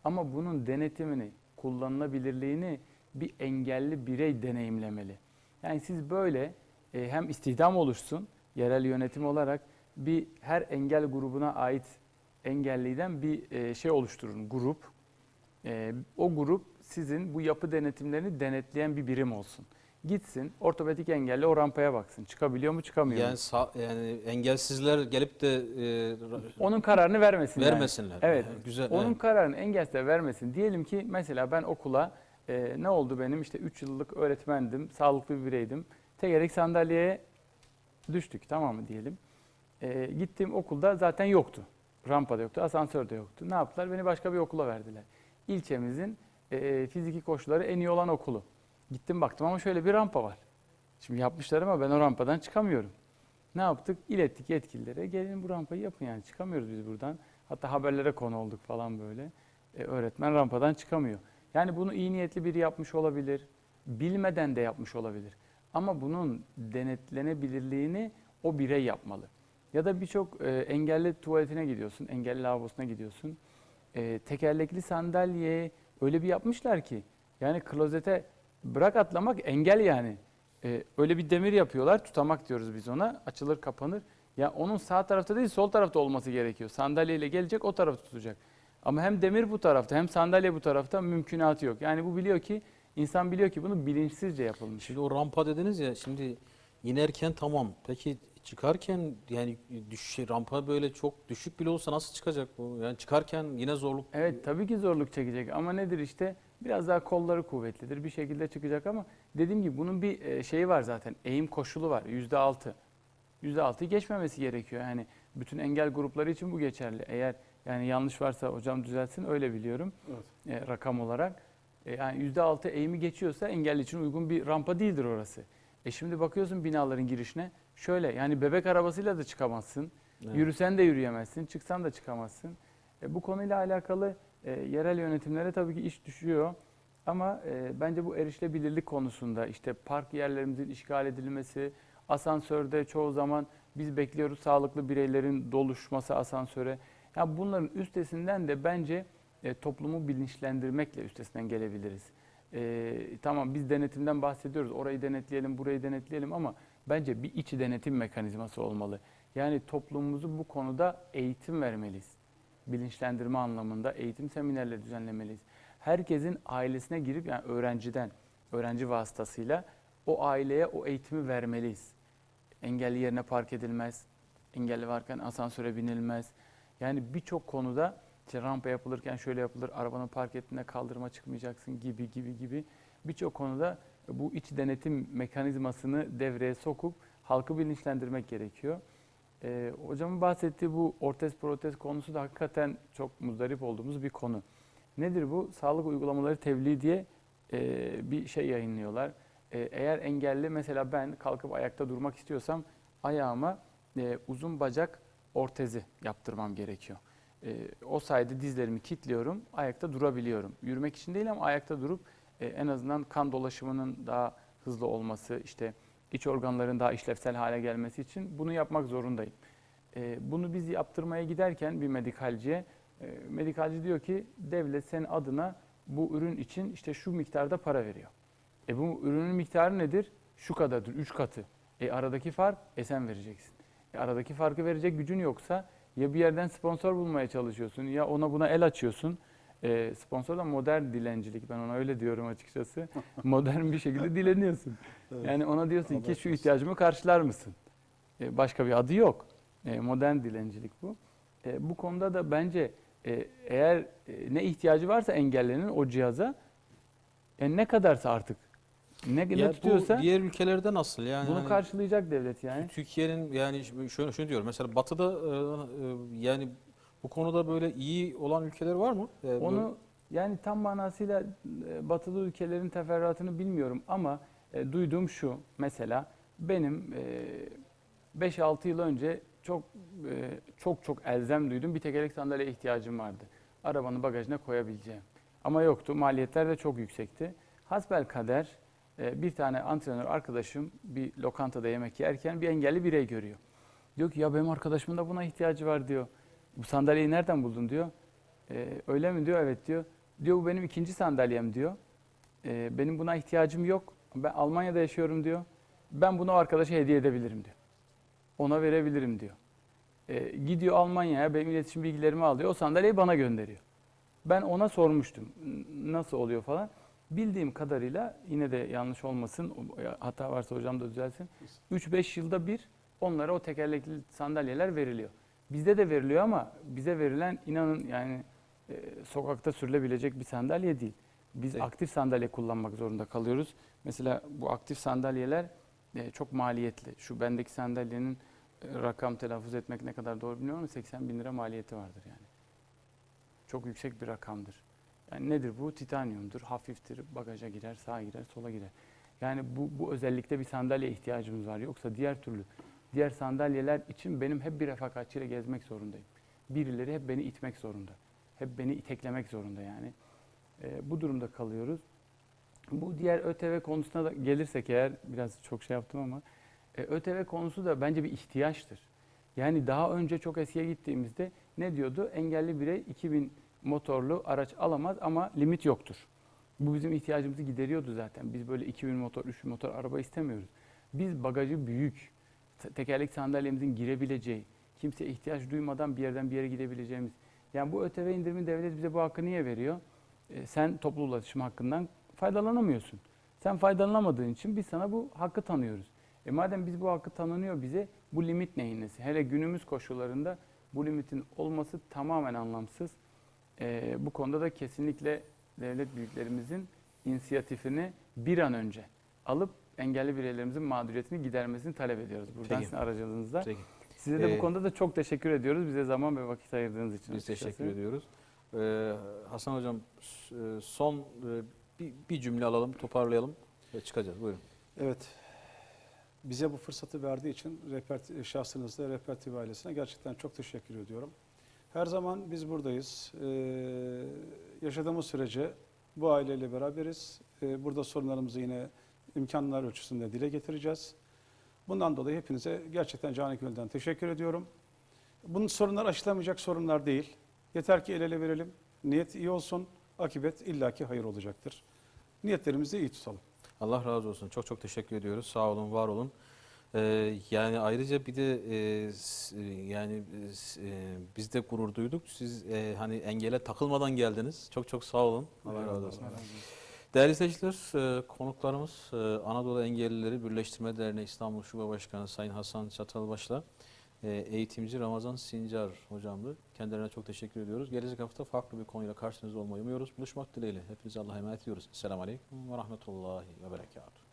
Ama bunun denetimini, kullanılabilirliğini bir engelli birey deneyimlemeli. Yani siz böyle hem istihdam oluşsun, yerel yönetim olarak bir her engel grubuna ait engelliden bir şey oluşturun, grup. O grup sizin bu yapı denetimlerini denetleyen bir birim olsun. Gitsin, ortopedik engelli o rampaya baksın. Çıkabiliyor mu, çıkamıyor mu? Yani engelsizler gelip de Onun kararını vermesin. vermesinler. Evet. Güzel. Onun Evet. kararını engelsizler vermesin. Diyelim ki mesela ben okula ne oldu benim işte 3 yıllık öğretmendim, sağlıklı bir bireydim. Tekerlek sandalyeye düştük, tamam mı diyelim. Gittiğim okulda zaten yoktu. Rampada yoktu, asansörde yoktu. Ne yaptılar? Beni başka bir okula verdiler. İlçemizin fiziki koşulları en iyi olan okulu. Gittim baktım ama şöyle bir rampa var. Şimdi yapmışlar ama ben o rampadan çıkamıyorum. Ne yaptık? İlettik yetkililere. Gelin bu rampayı yapın, yani çıkamıyoruz biz buradan. Hatta haberlere konu olduk falan böyle. Öğretmen rampadan çıkamıyor. Yani bunu iyi niyetli biri yapmış olabilir. Bilmeden de yapmış olabilir. Ama bunun denetlenebilirliğini o birey yapmalı. Ya da birçok engelli tuvaletine gidiyorsun, engelli lavabosuna gidiyorsun. Tekerlekli sandalyeye öyle bir yapmışlar ki, yani klozete bırak atlamak, engel yani. Öyle bir demir yapıyorlar, tutamak diyoruz biz ona, açılır kapanır. Ya onun sağ tarafta değil sol tarafta olması gerekiyor. Sandalyeyle gelecek, o tarafı tutacak. Ama hem demir bu tarafta hem sandalye bu tarafta, mümkünatı yok. Yani bu biliyor ki, insan biliyor ki bunu bilinçsizce yapılmış. Şimdi o rampa dediniz ya, şimdi inerken tamam. Peki çıkarken yani rampa böyle çok düşük bile olsa nasıl çıkacak bu? Yani çıkarken yine zorluk. Evet, tabii ki zorluk çekecek ama nedir işte, biraz daha kolları kuvvetlidir, bir şekilde çıkacak ama dediğim gibi bunun bir şeyi var zaten, eğim koşulu var, %6. %6'yı geçmemesi gerekiyor, yani bütün engel grupları için bu geçerli. Eğer yani yanlış varsa hocam düzeltsin, öyle biliyorum rakam olarak. Yani %6 eğimi geçiyorsa engelli için uygun bir rampa değildir orası. Şimdi bakıyorsun binaların girişine, şöyle yani bebek arabasıyla da çıkamazsın, Evet. yürüsen de yürüyemezsin, çıksan da çıkamazsın. Bu konuyla alakalı yerel yönetimlere tabii ki iş düşüyor. Ama bence bu erişilebilirlik konusunda işte park yerlerimizin işgal edilmesi, asansörde çoğu zaman biz bekliyoruz sağlıklı bireylerin doluşması asansöre. Ya bunların üstesinden de bence toplumu bilinçlendirmekle üstesinden gelebiliriz. Tamam, biz denetimden bahsediyoruz. Orayı denetleyelim, burayı denetleyelim ama bence bir içi denetim mekanizması olmalı. Yani toplumumuzu bu konuda eğitim vermeliyiz. Bilinçlendirme anlamında eğitim seminerleri düzenlemeliyiz. Herkesin ailesine girip, yani öğrenci vasıtasıyla o aileye o eğitimi vermeliyiz. Engelli yerine park edilmez, engelli varken asansöre binilmez. Yani birçok konuda işte rampa yapılırken şöyle yapılır, arabanı park ettiğinde kaldırıma çıkmayacaksın gibi birçok konuda bu iç denetim mekanizmasını devreye sokup halkı bilinçlendirmek gerekiyor. Hocamın bahsettiği bu ortez protez konusu da hakikaten çok muzdarip olduğumuz bir konu. Nedir bu? Sağlık uygulamaları tebliğ diye bir şey yayınlıyorlar. Eğer engelli, mesela ben kalkıp ayakta durmak istiyorsam ayağıma uzun bacak ortezi yaptırmam gerekiyor. O sayede dizlerimi kilitliyorum, ayakta durabiliyorum. Yürümek için değil ama ayakta durup en azından kan dolaşımının daha hızlı olması, işte iç organların daha işlevsel hale gelmesi için bunu yapmak zorundayım. Bunu biz yaptırmaya giderken bir medikalciye, medikalci diyor ki devlet senin adına bu ürün için işte şu miktarda para veriyor. Bu ürünün miktarı nedir? Şu kadardır, 3 katı. Aradaki fark, sen vereceksin. Aradaki farkı verecek gücün yoksa ya bir yerden sponsor bulmaya çalışıyorsun ya ona buna el açıyorsun. Sponsor da modern dilencilik, ben ona öyle diyorum açıkçası. Modern bir şekilde dileniyorsun. Evet. Yani ona diyorsun ki şu ihtiyacımı karşılar mısın? Başka bir adı yok. Modern dilencilik bu. Bu konuda da bence eğer ne ihtiyacı varsa engellinin o cihaza, ne kadarsa artık Ne Ya tutuyorsa bu diğer ülkelerde nasıl yani? bunu hani karşılayacak devlet yani. Türkiye'nin yani şunu diyorum. Mesela Batı'da yani bu konuda böyle iyi olan ülkeler var mı? Onu yani tam manasıyla batılı ülkelerin teferruatını bilmiyorum ama duyduğum şu mesela benim 5-6 yıl önce çok elzem duydum. Bir tekerlek sandalyeye ihtiyacım vardı. Arabanın bagajına koyabileceğim. Ama yoktu. Maliyetler de çok yüksekti. Hasbelkader bir tane antrenör arkadaşım bir lokantada yemek yerken bir engelli birey görüyor. Diyor ki ya benim arkadaşımın da buna ihtiyacı var diyor. Bu sandalyeyi nereden buldun diyor. Öyle mi diyor, evet diyor. Diyor bu benim ikinci sandalyem diyor. Benim buna ihtiyacım yok. Ben Almanya'da yaşıyorum diyor. Ben bunu o arkadaşa hediye edebilirim diyor. Ona verebilirim diyor. Gidiyor Almanya'ya benim iletişim bilgilerimi alıyor. O sandalyeyi bana gönderiyor. Ben ona sormuştum nasıl oluyor falan. Bildiğim kadarıyla yine de yanlış olmasın, hata varsa hocam da düzelsin. 3-5 yılda bir onlara o tekerlekli sandalyeler veriliyor. Bizde de veriliyor ama bize verilen inanın yani sokakta sürülebilecek bir sandalye değil. Biz Değil. aktif sandalye kullanmak zorunda kalıyoruz. Mesela bu aktif sandalyeler çok maliyetli. Şu bendeki sandalyenin rakam telaffuz etmek ne kadar doğru bilmiyorum ama 80 bin lira maliyeti vardır yani. Çok yüksek bir rakamdır. Yani nedir bu? Titanyumdur, hafiftir, bagaja girer, sağa girer, sola girer. Yani bu özellikle bir sandalye ihtiyacımız var. Yoksa diğer sandalyeler için benim hep bir refakatçiyle gezmek zorundayım. Birileri hep beni itmek zorunda. Hep beni iteklemek zorunda yani. Bu durumda kalıyoruz. Bu diğer ÖTV konusuna da gelirsek eğer, biraz çok şey yaptım ama ÖTV konusu da bence bir ihtiyaçtır. Yani daha önce çok eskiye gittiğimizde ne diyordu? Engelli birey 2000 motorlu araç alamaz ama limit yoktur. Bu bizim ihtiyacımızı gideriyordu zaten. Biz böyle 2000 motor, 3000 motor araba istemiyoruz. Biz bagajı büyük, tekerlek sandalyemizin girebileceği, kimseye ihtiyaç duymadan bir yerden bir yere gidebileceğimiz. Yani bu ÖTV indirimi devlet bize bu hakkı niye veriyor? Sen toplu ulaşım hakkından faydalanamıyorsun. Sen faydalanamadığın için biz sana bu hakkı tanıyoruz. Madem biz bu hakkı tanınıyor bize, bu limit neyin nesi? Hele günümüz koşullarında bu limitin olması tamamen anlamsız. Bu konuda da kesinlikle devlet büyüklerimizin inisiyatifini bir an önce alıp engelli bireylerimizin mağduriyetini gidermesini talep ediyoruz. Buradan Peki. sizin aracılığınızla. Peki. Size de bu konuda da çok teşekkür ediyoruz. Bize zaman ve vakit ayırdığınız için. Biz açıkçası. teşekkür ediyoruz. Hasan Hocam son bir cümle alalım, toparlayalım ve çıkacağız. Buyurun. Evet. Bize bu fırsatı verdiği için şahsınızda Rehber TV ailesine gerçekten çok teşekkür ediyorum. Her zaman biz buradayız. Yaşadığımız sürece bu aileyle beraberiz. Burada sorunlarımızı yine imkanlar ölçüsünde dile getireceğiz. Bundan dolayı hepinize gerçekten canı gönülden teşekkür ediyorum. Bunun sorunlar aşılamayacak sorunlar değil. Yeter ki el ele verelim. Niyet iyi olsun. Akibet illaki hayır olacaktır. Niyetlerimizi iyi tutalım. Allah razı olsun. Çok çok teşekkür ediyoruz. Sağ olun, var olun. Yani ayrıca bir de biz de gurur duyduk. Siz hani engele takılmadan geldiniz. Çok çok sağ olun. Allah razı olsun. Değerli izleyiciler, konuklarımız Anadolu Engellileri Birleştirme Derneği İstanbul Şube Başkanı Sayın Hasan Çatalbaş'la eğitimci Ramazan Sincar hocamdı. Kendilerine çok teşekkür ediyoruz. Gelecek hafta farklı bir konuyla karşınızda olmayı umuyoruz. Buluşmak dileğiyle. Hepinize Allah'a emanet ediyoruz. Selamun Aleyküm ve Rahmetullahi ve Berekatuhu.